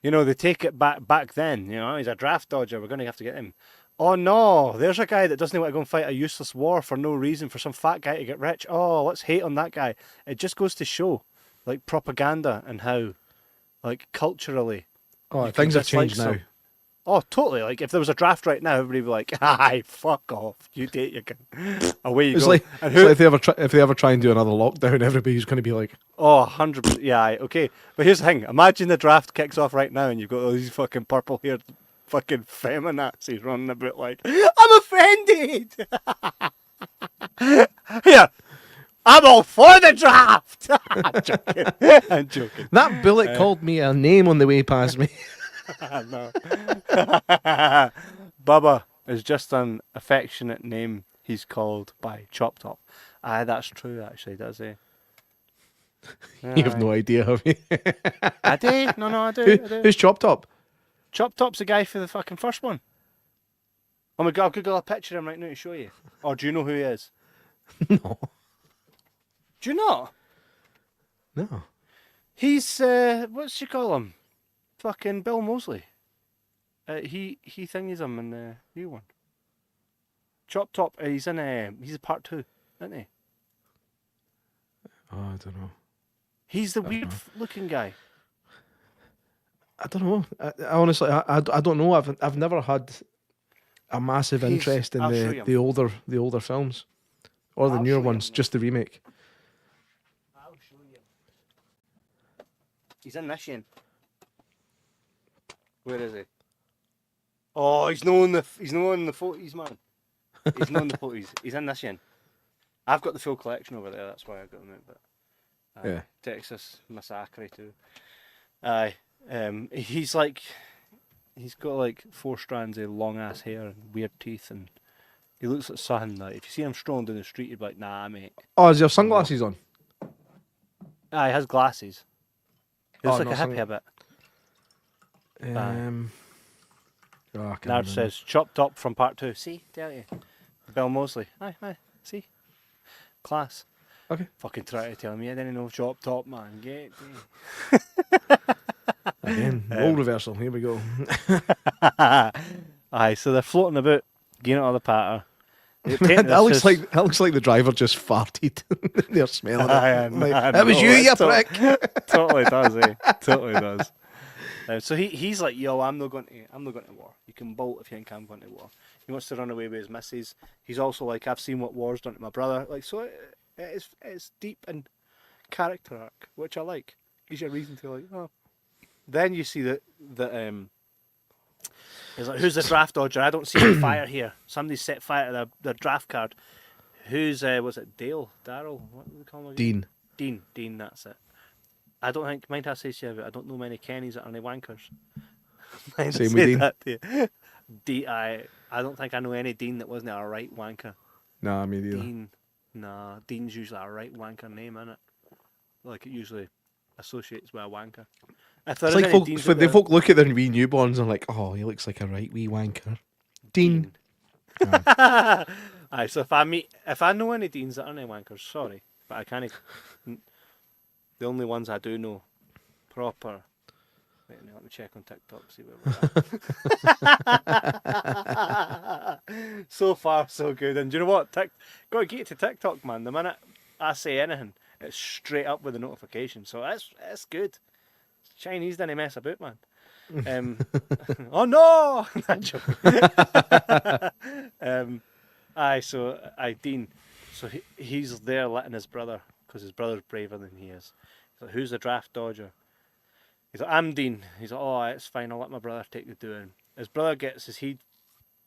they take it back then. He's a draft dodger. We're going to have to get him. Oh no, there's a guy that doesn't want to go and fight a useless war for no reason, for some fat guy to get rich. Oh, let's hate on that guy. It just goes to show, like, propaganda and how, like, culturally... Oh, things have changed now. Oh, totally. Like, if there was a draft right now, everybody would be like, "Hi, fuck off. You date your gun." Away you go. Like if they ever try and do another lockdown, everybody's going to be like, "Oh, 100%. Yeah, okay." But here's the thing. Imagine the draft kicks off right now and you've got all these fucking purple-haired fucking feminazis running about like, "I'm offended." Here. I'm all for the draft. I'm joking. That bullet called me a name on the way past me. No. Bubba is just an affectionate name he's called by Chop Top. Aye, that's true, actually, does he? You have no idea, have you? I do. No, I do. Who's Chop Top? Chop Top's the guy for the fucking first one. Oh my god, I'll Google a picture of him right now to show you. Or do you know who he is? No. Do you not? No. He's, what's you call him? Fucking Bill Moseley. He thingies him in the new one. Chop Top, he's in, part 2, isn't he? Oh, I don't know. He's the weird looking guy. I don't know. I honestly, I don't know. I've never had a massive interest in the older films. Or the newer ones, just the remake. I'll show you. He's in this one. Where is he? Oh, he's not in the 40s, man. He's not in the 40s. He's in this one. I've got the full collection over there. That's why I got him out. But yeah, Texas Massacre too. Aye, he's got like 4 strands of long ass hair and weird teeth, and he looks like something like, if you see him strolling down the street, you'd be like, nah, mate. Oh, does he have sunglasses on? Aye, he has glasses. He looks like a hippie a bit. Nard says, Chopped Up from part 2. See, tell you. Bill Moseley. Aye, see. Class. Okay. Fucking try to tell me I didn't know Chopped Up, man. Get Again, role reversal. Here we go. Aye, so they're floating about, getting out of the patter. That looks like the driver just farted. They're smelling it. That was you, you prick. Totally does, eh? Totally does. So he's like, yo, I'm not going to war. You can bolt if you think I'm going to war. He wants to run away with his missus. He's also like, I've seen what war's done to my brother. Like, so it's deep in character arc, which I like. Gives you a reason to like, oh. Then you see that he's like, who's the draft dodger? I don't see any fire here. Somebody set fire to their draft card. Who's was it Dale? Daryl? What do we call him again? Dean, that's it. I don't think, mind I say to you, I don't know many Kennys that are any wankers. Same with Dean. I don't think I know any Dean that wasn't a right wanker. Nah, me neither. Dean's usually a right wanker name, innit? Like, it usually associates with a wanker. It's like folk look at their wee newborns and like, oh, he looks like a right wee wanker. Dean. Aye, so if I know any Deans that aren't any wankers, sorry, but I can't. the only ones I do know proper. Wait a minute, let me check on TikTok, see where we're at. So far, so good. And do you know what? Got to get to TikTok, man. The minute I say anything, it's straight up with a notification. So that's good. Chinese didn't mess about, man. Oh no! Not joking. Dean. So he's there letting his brother, because his brother's braver than he is. He's like, who's the draft dodger? He's like, I'm Dean. He's like, oh, it's fine. I'll let my brother take the doing. His brother gets his head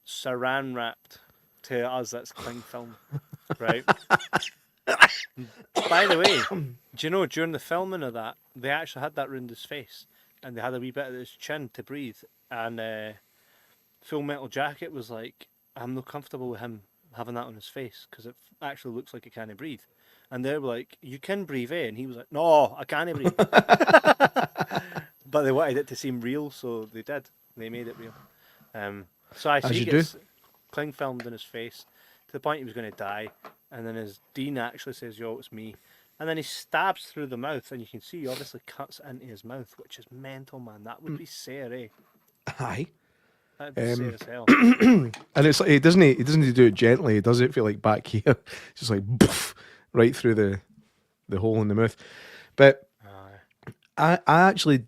saran wrapped to us. That's cling film, right? By the way, do you know during the filming of that, they actually had that round his face, and they had a wee bit of his chin to breathe. And Full Metal Jacket was like, I'm not comfortable with him having that on his face because it actually looks like he can't breathe. And they were like, you can breathe, eh? And he was like, no, I can't breathe. But they wanted it to seem real, so they did. They made it real. So I see he gets cling filmed in his face to the point he was going to die. And then his Dean actually says, yo, it's me. And then he stabs through the mouth, and you can see he obviously cuts into his mouth, which is mental, man. That would be Sayre, eh? Aye. That'd be Sayre as hell. And it's like he doesn't do it gently. He does it feel like back here, just like poof, right through the hole in the mouth. But I actually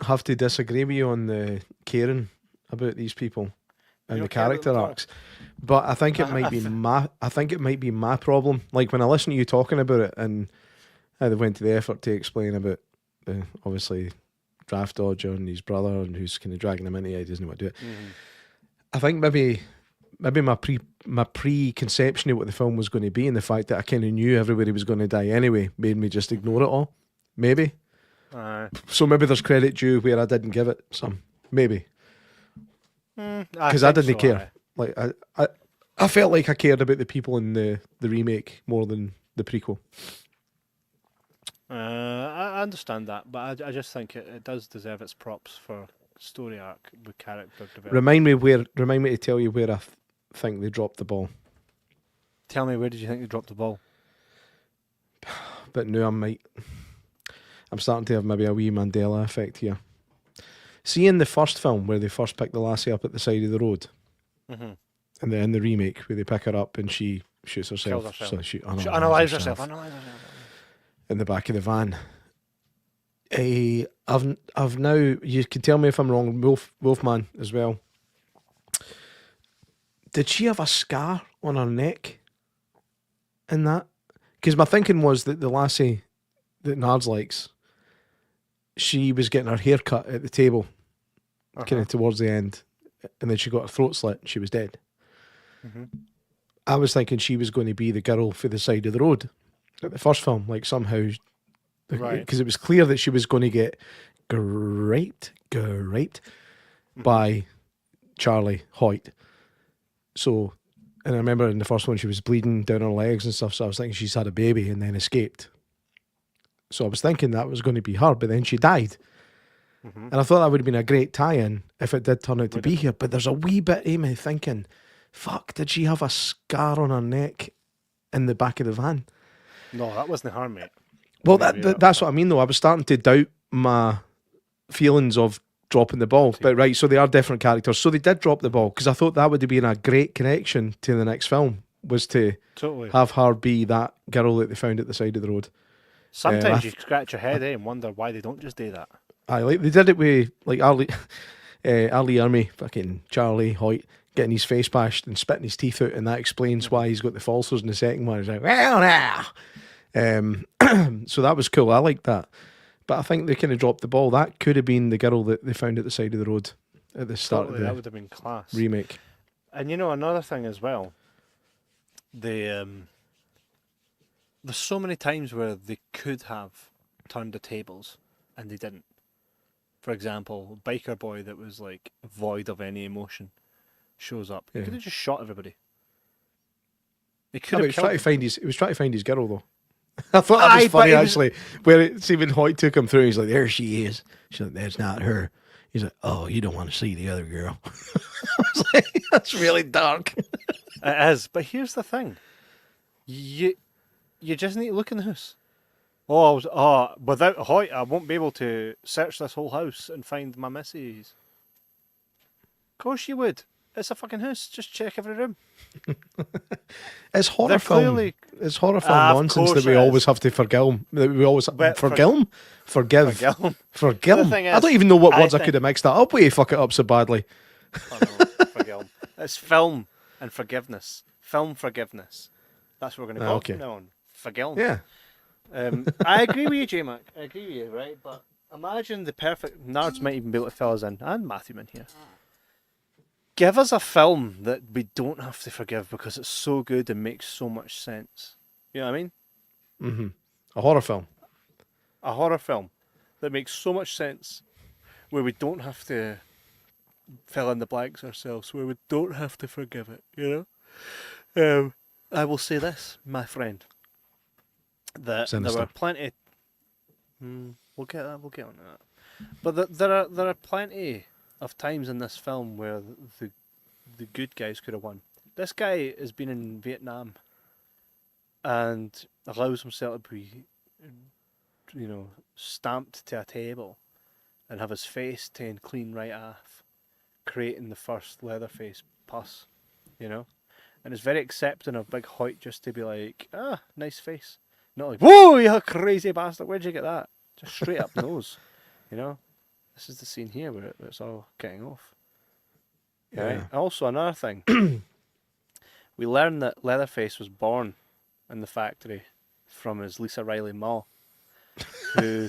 have to disagree with you on the caring about these people and the character arcs. But I think it might be my problem. Like when I listen to you talking about it, and how they went to the effort to explain about the obviously draft dodger and his brother and who's kind of dragging him into it, he doesn't want to do it. Mm-hmm. I think maybe my preconception of what the film was going to be, and the fact that I kind of knew everybody was going to die anyway, made me just ignore it all. Maybe. So maybe there's credit due where I didn't give it some. Maybe. Because I didn't care. Like I felt like I cared about the people in the remake more than the prequel. I understand that, but I just think it does deserve its props for story arc with character development. Remind me to tell you where I think they dropped the ball. Tell me, where did you think they dropped the ball? But now I'm starting to have maybe a wee Mandela effect here. See, in the first film where they first pick the lassie up at the side of the road, and then in the remake where they pick her up and she shoots herself. So she unalives herself in the back of the van. I've now, you can tell me if I'm wrong, Wolfman as well. Did she have a scar on her neck in that? Because my thinking was that the lassie that Nards likes, she was getting her hair cut at the table, kind of towards the end, and then she got her throat slit and she was dead. I was thinking she was going to be the girl for the side of the road at the first film, like somehow, because it was clear that she was going to get raped by Charlie Hoyt. So, and I remember in the first one she was bleeding down her legs and stuff, so I was thinking she's had a baby and then escaped. So I was thinking that was going to be her, but then she died. And I thought that would have been a great tie-in if it did turn out to be here. But there's a wee bit of me thinking, fuck, did she have a scar on her neck in the back of the van? No, that wasn't her, mate. Well, that's what I mean, though. I was starting to doubt my feelings of dropping the ball. But right, so they are different characters. So they did drop the ball, because I thought that would have been a great connection to the next film, was to have her be that girl that they found at the side of the road. Sometimes you scratch your head and wonder why they don't just do that. Like they did it with like Ali Army, fucking Charlie Hoyt, getting his face bashed and spitting his teeth out, and that explains why he's got the falsers in the second one. He's like, well, now. So that was cool. I liked that. But I think they kind of dropped the ball. That could have been the girl that they found at the side of the road at the start of the that would have been class remake. And you know, another thing as well, there's so many times where they could have turned the tables and they didn't. For example, biker boy that was like void of any emotion shows up. He could have just shot everybody. He could have. He was trying to find his girl though. I thought that was funny actually. Where Stephen Hoyt took him through. He's like, "There she is." She's like, "That's not her." He's like, "Oh, you don't want to see the other girl." I was like, "That's really dark." It is, but here's the thing: you just need to look in the house. Without Hoyt, I won't be able to search this whole house and find my missus. Of course you would. It's a fucking house. Just check every room. It's horror They're film. clearly- It's horror film Of nonsense that course we it always is. have to forgive. That we always But forgive. Forgive. The thing I don't is, even know what I words I think- could have mixed that up with. Fuck it up so badly. Oh, no, forgive. It's film and forgiveness. Film forgiveness. That's what we're going to call okay. it from now on. Forgive. Yeah. I agree with you, J-Mac. I agree with you, right? But imagine the perfect... Nards might even be able to fill us in. And Matthew in here. Give us a film that we don't have to forgive because it's so good and makes so much sense. You know what I mean? Mm-hmm. A horror film. A horror film that makes so much sense where we don't have to fill in the blanks ourselves, where we don't have to forgive it, you know? I will say this, my friend, that Sinister. there were plenty... we'll get on to that. But there are plenty of times in this film where the good guys could have won. This guy has been in Vietnam and allows himself to be, you know, stamped to a table and have his face taken clean right off, creating the first Leatherface pus, you know? And it's very accepting of Big Hoyt just to be like, nice face. Not like, whoa, you crazy bastard, where'd you get that? Just straight up nose, you know? This is the scene here where it's all getting off. Yeah. Right? Also, another thing. We learn that Leatherface was born in the factory from his Lisa Riley ma, who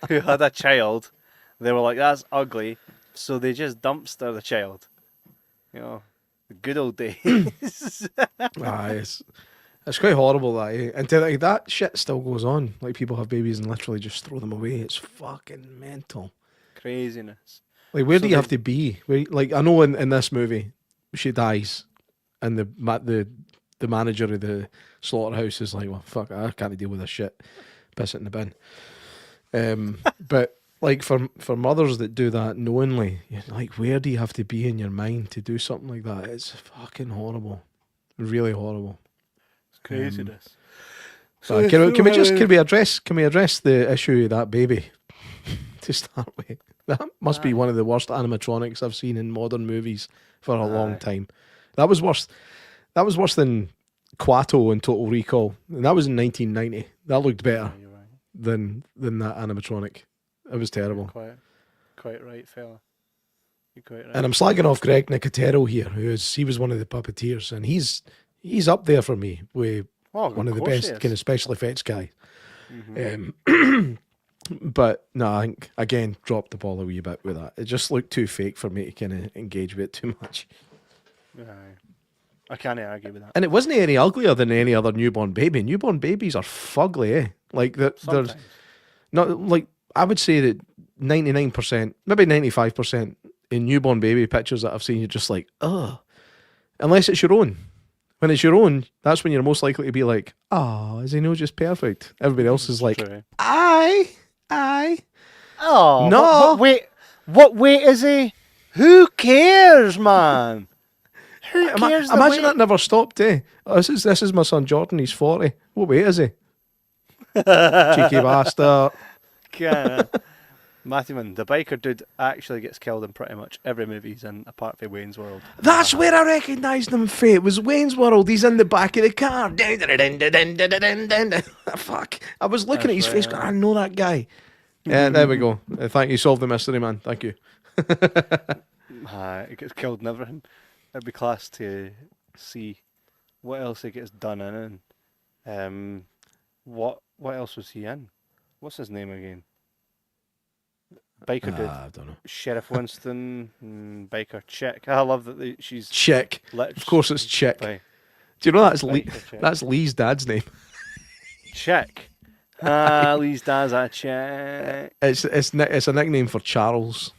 who had a child. They were like, that's ugly, so they just dumpster the child. You know, the good old days. It's quite horrible that, and like, that shit still goes on. Like, people have babies and literally just throw them away. It's fucking mental. Craziness. Like, where So do you have to be? Like, I know in this movie she dies, and the manager of the slaughterhouse is like, well, fuck, I can't deal with this shit. Piss it in the bin. But like for mothers that do that knowingly, you're like, where do you have to be in your mind to do something like that? It's fucking horrible, really horrible. Craziness. Can we address the issue of that baby to start with? That must be one of the worst animatronics I've seen in modern movies for a long time. That was worse than Quato in Total Recall, and that was in 1990. That looked better You're right. than that animatronic. It was terrible. Quite right, fella. You're quite right. And I'm slagging off Greg Nicotero here, he was one of the puppeteers, and he's up there for me with one of the best kind of special effects guys. But no, I think again dropped the ball a wee bit with that. It just looked too fake for me to kind of engage with it too much. I can't argue with that. And it wasn't any uglier than any other newborn baby. Newborn babies are fugly, eh? Like there's not like, I would say that 99%, maybe 95% in newborn baby pictures that I've seen, you're just like, ugh. Unless it's your own. When it's your own, that's when you're most likely to be like, oh, is he no just perfect? Everybody else is like, True. aye. Oh No. What weight is he? Who cares, man? Who cares? Imagine that never stopped, eh? Oh, this is my son Jordan, he's 40. What weight is he? Cheeky bastard. Matthew, the biker dude actually gets killed in pretty much every movie he's in, apart from Wayne's World. That's where I recognised him, Faye. It was Wayne's World. He's in the back of the car. Fuck. I was looking at his face going, I know that guy. There we go. Thank you. Solved the mystery, man. Thank you. He gets killed in everything. It'd be class to see what else he gets done in. What else was he in? What's his name again? Biker dude. I don't know. Sheriff Winston, Biker Chick. I love that she's Chick. Of course it's Chick. Do you know that's Lee's dad's name? Chick. Lee's dad's a Chick. It's a nickname for Charles.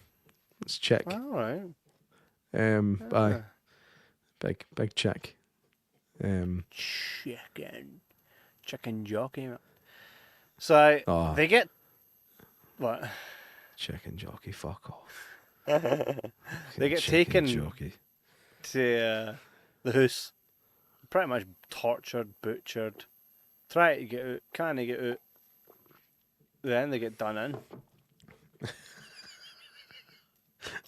It's Chick. All right. Big Chick. Chicken jockey. So they get what? Chicken jockey, fuck off. They get Chicken taken jockey to the house, pretty much tortured, butchered, try to get out, can't get out. Then they get done in.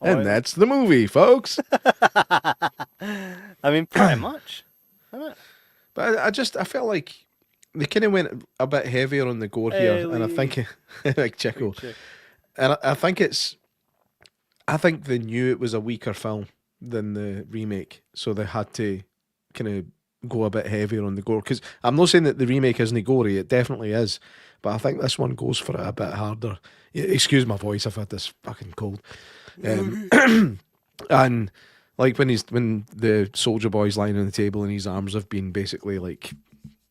And that's the movie, folks. I mean, pretty much. Isn't it? But I felt like they kind of went a bit heavier on the gore here, and I think like Chico, and I think they knew it was a weaker film than the remake, so they had to kind of go a bit heavier on the gore. Because I'm not saying that the remake isn't gory, it definitely is, but I think this one goes for it a bit harder. Excuse my voice, I've had this fucking cold. And like when the soldier boy's lying on the table and his arms have been basically like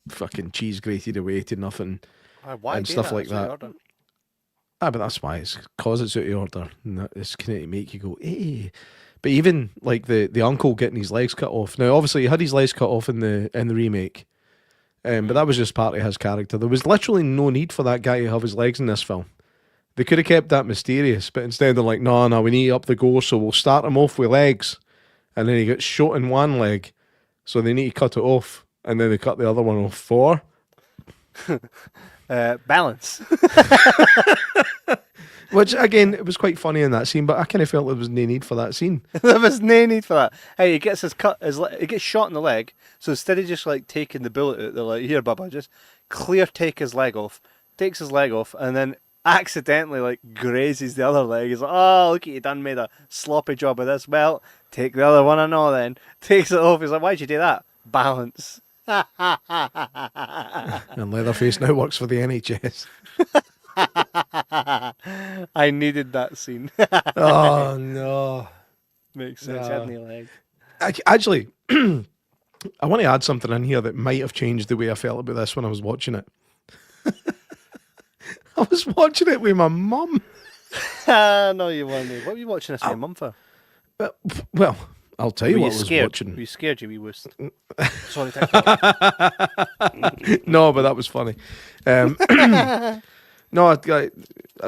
fucking cheese grated away to nothing, and stuff like that. But that's why it's cause it's out of order, and it's kind of make you go, eh. But even like the uncle getting his legs cut off. Now, obviously, he had his legs cut off in the remake, but that was just part of his character. There was literally no need for that guy to have his legs in this film. They could have kept that mysterious, but instead they're like, no, we need to up the gore, so we'll start him off with legs, and then he gets shot in one leg, so they need to cut it off, and then they cut the other one off for balance. Which, again, it was quite funny in that scene, but I kind of felt there was no need for that scene. There was no need for that. Hey, he gets he gets shot in the leg, so instead of just like taking the bullet out, they're like, here, Bubba, just take his leg off, takes his leg off, and then accidentally like grazes the other leg. He's like, oh, look at you done made a sloppy job of this. Well, take the other one, I know then. Takes it off. He's like, why'd you do that? Balance. And Leatherface now works for the NHS. I needed that scene. Oh no. Makes sense. Had any leg. Actually, I want to add something in here that might have changed the way I felt about this when I was watching it. I was watching it with my mum. No, you weren't. What were you watching this with your mum for? Well, I'll tell you Were what you I was scared? watching. Were you scared, you wee wuss? Sorry, No, but that was funny. No, I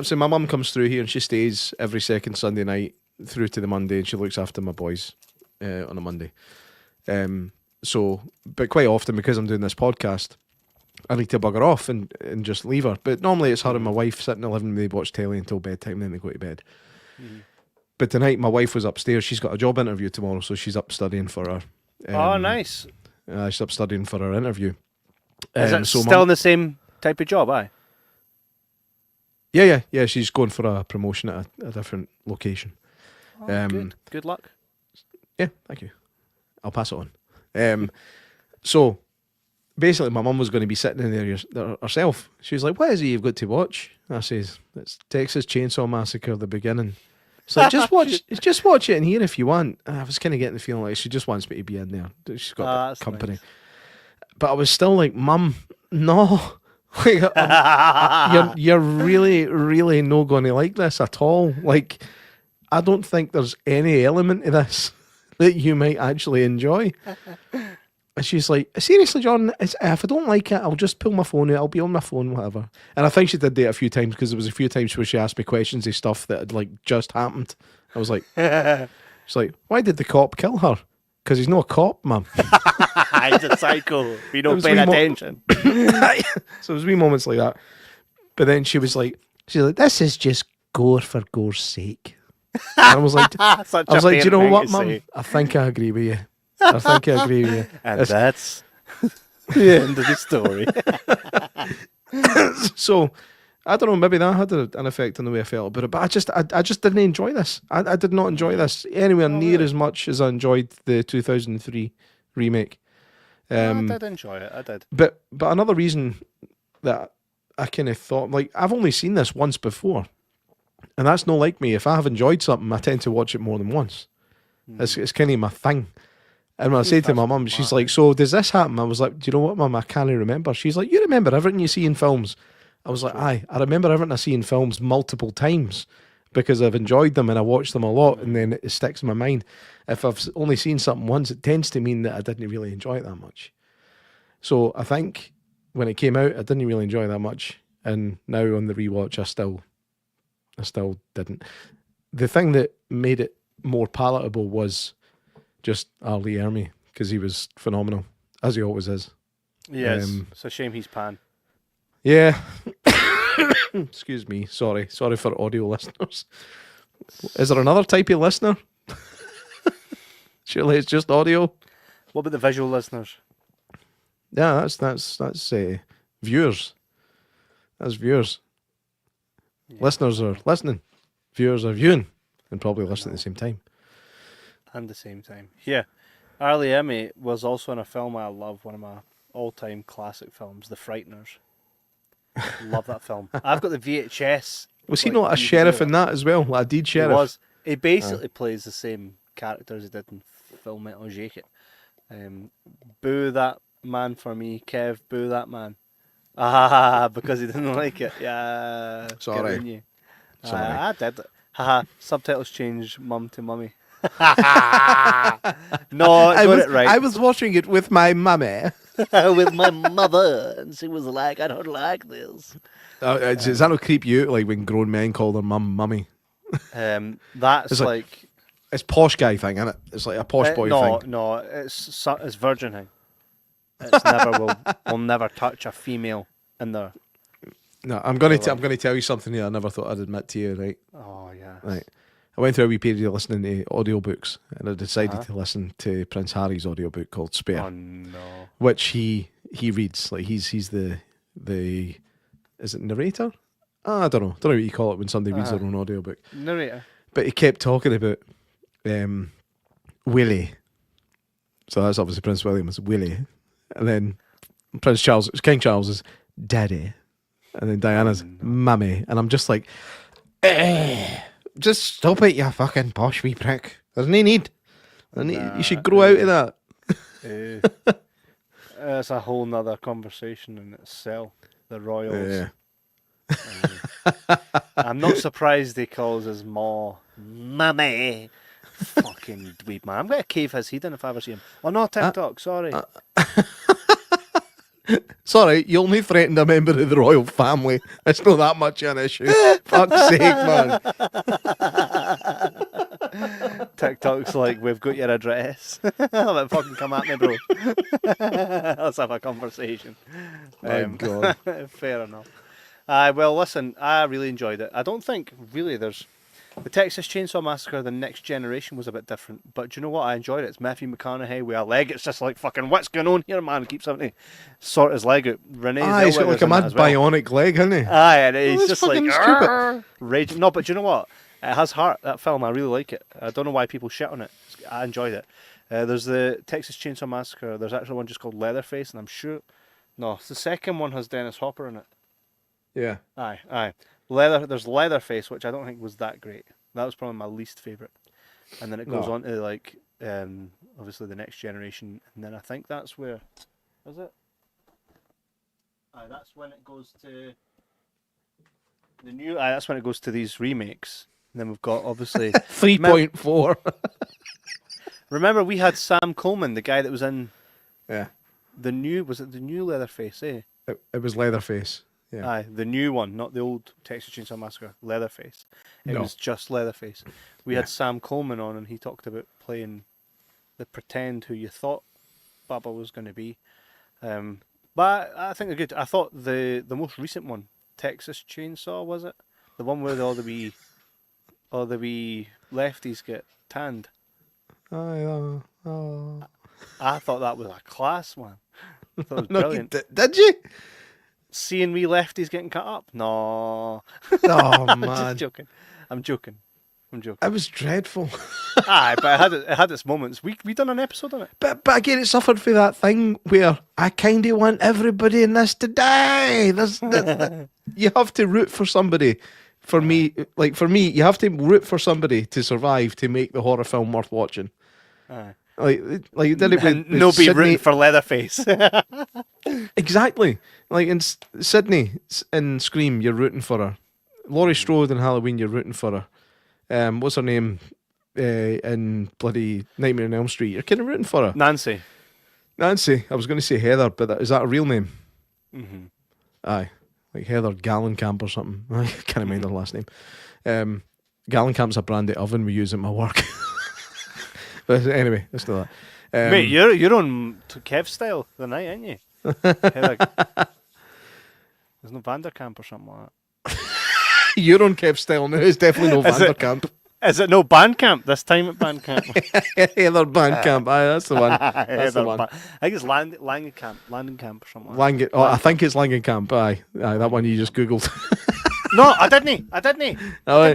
say my mum comes through here and she stays every second Sunday night through to the Monday, and she looks after my boys on a Monday. So, but quite often, because I'm doing this podcast, I need to bugger off and just leave her. But normally it's her and my wife sitting in the living room, they watch telly until bedtime, then they go to bed. Mm. But tonight my wife was upstairs. She's got a job interview tomorrow, so she's up studying for her. Oh, nice. She's up studying for her interview. Is it still in the same type of job, aye? Yeah. She's going for a promotion at a different location. Oh, good luck. Yeah, thank you. I'll pass it on. So basically, my mum was going to be sitting in there herself. She was like, "What is it you've got to watch?" I says, "It's Texas Chainsaw Massacre, the beginning." So just watch it in here if you want. And I was kind of getting the feeling like she just wants me to be in there. She's got a bit company. Nice. But I was still like, "Mum, no." Like, you're really, really not going to like this at all. Like, I don't think there's any element of this that you might actually enjoy. And she's like, seriously, John, if I don't like it, I'll just pull my phone out. I'll be on my phone, whatever. And I think she did that a few times, because there was a few times where she asked me questions of stuff that had like just happened. I was like, she's like, why did the cop kill her? Because he's not a cop, Mum. He's a psycho. We don't pay attention. So it was wee moments like that. But then she's like, this is just gore for gore's sake. And I was like, do you know what, Mum? I think I agree with you. And that's the end of the story. So I don't know, maybe that had an effect on the way I felt about it, but I just didn't enjoy this. I did not enjoy this anywhere near as much as I enjoyed the 2003 remake. I did enjoy it, I did. But another reason that I kind of thought, like, I've only seen this once before, and that's not like me. If I have enjoyed something, I tend to watch it more than once. It's kind of my thing. And when I said to my mum, she's like, so does this happen? I was like, do you know what, Mum? I can't remember. She's like, you remember everything you see in films. I was like, aye, I remember everything I see in films multiple times because I've enjoyed them and I watch them a lot, and then it sticks in my mind. If I've only seen something once, it tends to mean that I didn't really enjoy it that much. So I think when it came out, I didn't really enjoy it that much. And now on the rewatch, I still didn't. The thing that made it more palatable was just Lee Ermey, because he was phenomenal, as he always is. Yes, it's a shame he's pan. Yeah. Excuse me. Sorry for audio listeners. Is there another type of listener? Surely it's just audio. What about the visual listeners? Yeah, that's viewers. That's viewers. Yeah. Listeners are listening. Viewers are viewing, and probably listening at the same time. And the same time. Yeah. Arlie Emmy was also in a film I love, one of my all-time classic films, The Frighteners. Love that film. I've got the VHS. Was he not a sheriff in that as well? Like a deed sheriff? He was. He basically plays the same character as he did in Full Metal Jacket. Boo that man for me, Kev. Boo that man. Because he didn't like it. Yeah. Sorry. Good on you. Sorry. I did. Haha. Subtitles changed mum to mummy. No, got it right. I was watching it with my mummy. With my mother, and she was like, "I don't like this." Does that not creep you out, like when grown men call their mum mummy? That's It's like it's posh guy thing, isn't it? It's like a posh boy thing. No, it's virgin thing. It's never will never touch a female in there. No, I'm going to tell you something here I never thought I'd admit to you, right? Oh yeah. Right. I went through a wee period of listening to audiobooks, and I decided to listen to Prince Harry's audiobook called Spare, Oh no. which he reads. Like he's the is it narrator? I don't know what you call it when somebody reads their own audiobook. Narrator. But he kept talking about Willie. So that's obviously Prince William is Willie, and then King Charles is Daddy, and then Diana's Mummy, and I'm just like, just stop it, you fucking posh wee prick. There's no need. You should grow out of that. It's a whole nother conversation in itself. The royals. Yeah. I'm not surprised he calls his ma Mummy. Fucking dweeb man. I'm going to cave his head in if I ever see him. Oh no, TikTok, sorry. Sorry, you only threatened a member of the royal family. It's not that much of an issue. Fuck's sake, man. TikTok's like, we've got your address. Like, fucking come at me, bro. Let's have a conversation. Oh, God. Fair enough. Well, listen, I really enjoyed it. I don't think, really, there's... The Texas Chainsaw Massacre, The Next Generation was a bit different. But do you know what? I enjoyed it. It's Matthew McConaughey with a leg. It's just like, fucking, what's going on here, man? Keeps having to sort his leg out. Renee He's got like a mad bionic leg, hasn't he? And he's just like, stupid. Raging. No, but do you know what? It has heart, that film. I really like it. I don't know why people shit on it. I enjoyed it. There's the Texas Chainsaw Massacre. There's actually one just called Leatherface, and I'm sure... No, the second one has Dennis Hopper in it. Yeah. Aye. There's Leatherface, which I don't think was that great. That was probably my least favourite. And then it goes on to, like, obviously The Next Generation, and then I think that's where... Is it? Aye, that's when it goes to... The new... Aye, that's when it goes to these remakes. And then we've got, obviously... 3.4. Remember, we had Sam Coleman, the guy that was in... Yeah. The new... Was it the new Leatherface, eh? It was Leatherface. Yeah. Aye, the new one, not the old Texas Chainsaw Massacre, Leatherface. It was just Leatherface. We had Sam Coleman on, and he talked about playing the pretend who you thought Bubba was going to be. But I think they're good. I thought the most recent one, Texas Chainsaw, was it? The one where all the wee lefties get tanned. Oh. I thought that was a class one. I thought it was brilliant. Did you? Seeing wee lefties getting cut up? No. Oh, I'm man. just joking. I'm joking. It was dreadful. Aye, but it had its moments. We done an episode on it. But again, it suffered for that thing where I kind of want everybody in this to die. You have to root for somebody. For me, you have to root for somebody to survive to make the horror film worth watching. Aye. Like you did it with nobody Sydney. rooting for Leatherface. Exactly. Like in Sydney in Scream, you're rooting for her. Laurie Strode in Halloween, you're rooting for her. What's her name? In bloody Nightmare on Elm Street, you're kind of rooting for her. Nancy. I was going to say Heather, but is that a real name? Mm-hmm. Aye. Like Heather Gallenkamp or something. I can't remember her last name. Gallenkamp's a brand of oven we use at my work. But anyway, let's do that. Mate, you're on Kev style tonight, aren't you? Heather. There's no Vanderkamp or something like that. You're on Kev style now. It's definitely no Is it? Vanderkamp. Is it no Bandcamp this time at Bandcamp? Heather Bandcamp. Aye, that's the one. That's Heather the one. I think it's Langenkamp or something. I think it's Langenkamp. Aye, that one you just googled. No, I didn't. I didn't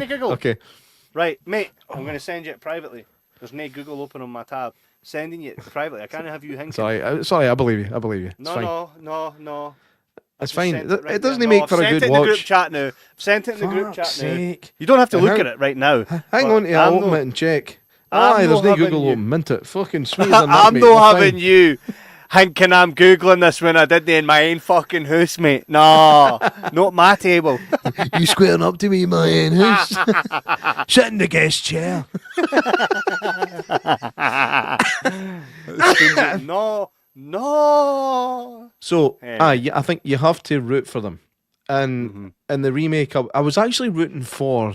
Google. Okay. Right, mate. I'm going to send you it privately. There's no Google open on my tab. Sending you it privately. I can't have you hinking. Sorry. I believe you. It's fine. No. It's fine. It doesn't now. make for a I've good sent it in the group watch. chat now. I've sent it in the group chat Fuck's now. sake. You don't have to look Hang- at it right now. Hang on to it, I'm open no- it and check. I'm Aye, there's no no having Google you- open. Mint it. Fucking sweet as a nut, I'm mate. not We're having fine. you thinking I'm Googling this when I didn't in my own fucking house, mate. No, not my table. You squaring up to me in my own house. Sit in the guest chair. No. So, Hey. I think you have to root for them. And in the remake, I was actually rooting for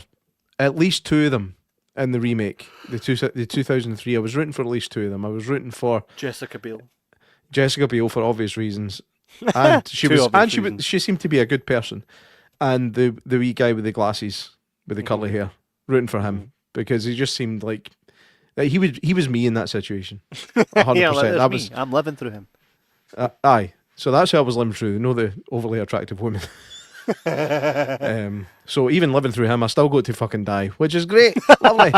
at least two of them in the remake. The 2003, I was rooting for at least two of them. I was rooting for Jessica Biel. Jessica Biel for obvious reasons. And she seemed to be a good person. And the wee guy with the glasses, with the curly hair, rooting for him because he just seemed like he was me in that situation. 100%. Yeah, like, That there's was me. I'm living through him. aye. So that's how I was living through. No, the overly attractive women. So even living through him, I still got to fucking die, which is great. Lovely.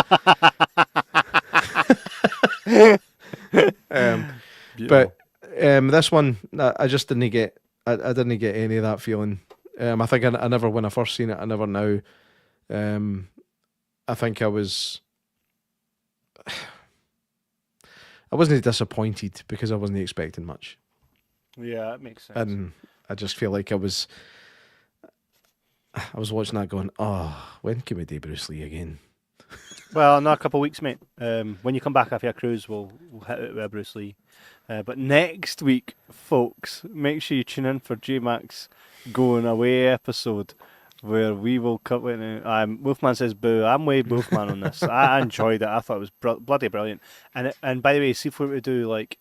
But this one, I just didn't get. I didn't get any of that feeling. I think I never, when I first seen it, I never now. I think I wasn't disappointed because I wasn't expecting much, Yeah, that makes sense. and I just feel like I was watching that going, oh, when can we do Bruce Lee again? Well, in a couple of weeks, mate. When you come back after your cruise, we'll hit it with Bruce Lee. But next week, folks, make sure you tune in for J Mac's Going Away episode, where we will cut with. Wolfman says boo. I'm way Wolfman on this. I enjoyed it. I thought it was bloody brilliant. And by the way, see if we were to do like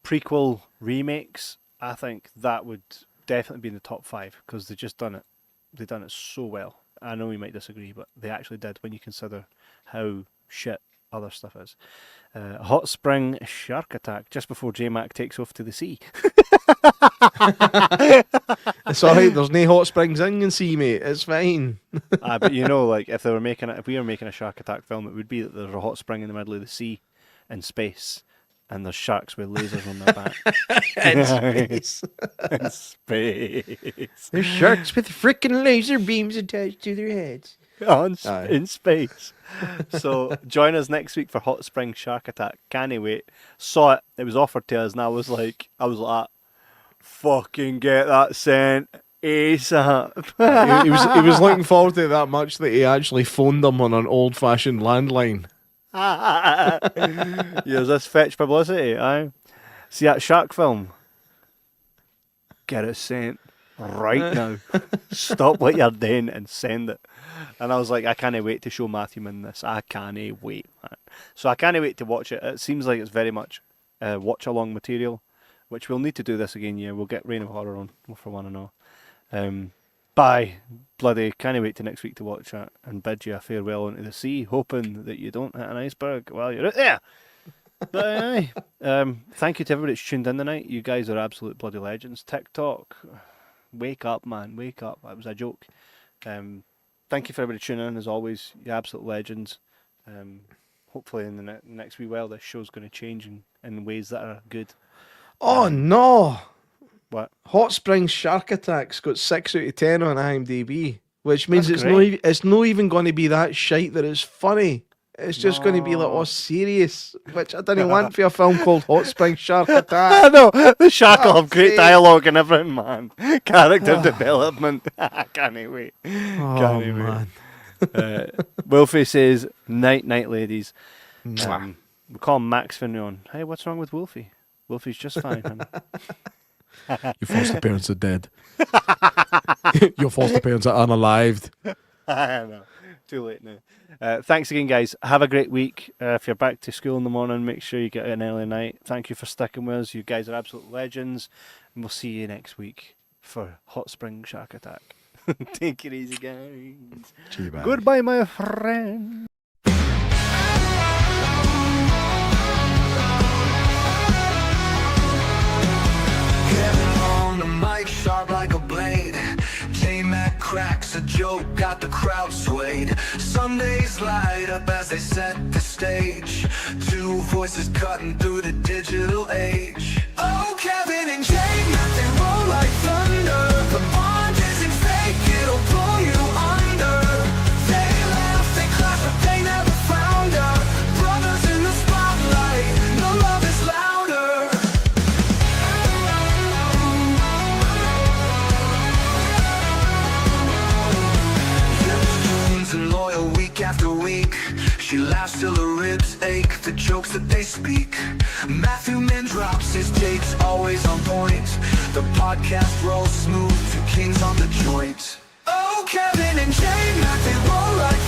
prequel remakes, I think that would definitely be in the top 5 because they just done it. They've done it so well. I know we might disagree, but they actually did when you consider how shit other stuff is. Hot Spring Shark Attack just before J Mac takes off to the sea. It's alright. There's no hot springs in the sea, mate. It's fine. But you know, like if we were making a Shark Attack film, it would be that there's a hot spring in the middle of the sea in space, and there's sharks with lasers on their back. In space. In space. There's sharks with freaking laser beams attached to their heads. In space. So join us next week for Hot Spring Shark Attack. Can't wait. Saw it. It was offered to us, and I was like, fucking get that sent ASAP. he was looking forward to it that much that he actually phoned them on an old-fashioned landline. Use this fetch publicity. Aye. See that shark film? Get it sent right now. Stop what you're doing and send it. And I was like, I can't wait to show Matthew in this. I can't wait, man. So I can't wait to watch it. It seems like it's very much watch-along material, which we'll need to do this again, yeah. We'll get Reign of Horror on for one and all. Bye. Bloody can't wait to next week to watch that and bid you a farewell into the sea, hoping that you don't hit an iceberg while you're out there. But aye. Thank you to everybody that's tuned in tonight. You guys are absolute bloody legends. TikTok, wake up, man, wake up. That was a joke. Thank you for everybody tuning in, as always. You're absolute legends. Hopefully in the next wee while, this show's going to change in ways that are good. Oh, no. What? Hot Springs Shark Attack's got 6 out of 10 on IMDb, which means That's it's not even going to be that shite that it's funny. It's just going to be like, oh, serious, which I didn't want for a film called Hot Springs Shark I Attack. know, the shark will have great sake. dialogue and everything, man. Character development. I can't wait. Oh, Can't wait. man. Wolfie says, night, ladies. Mwah. We call him Max Fignon. Hey, what's wrong with Wolfie? Wolfie's just fine, man. Your foster parents are dead. Your foster parents are unalived. I know. Too late now. Thanks again, guys. Have a great week. If you're back to school in the morning, make sure you get out an early night. Thank you for sticking with us. You guys are absolute legends. And we'll see you next week for Hot Spring Shark Attack. Take it easy, guys. G-bag. Goodbye, my friend. Kevin on the mic, sharp like a blade. Jay Mack cracks a joke, got the crowd swayed. Sundays light up as they set the stage. Two voices cutting through the digital age. Oh, Kevin and Jay Mack, they roll like thunder. The bond isn't fake, it'll pull you under. They laugh, they clap, but they never found her. Brothers in the spotlight, no love is louder. And loyal week after week. She laughs till her ribs ache, the jokes that they speak. Matthew Min drops his takes, always on point. The podcast rolls smooth, two kings on the joint. Oh, Kevin and Jay Mack, they roll like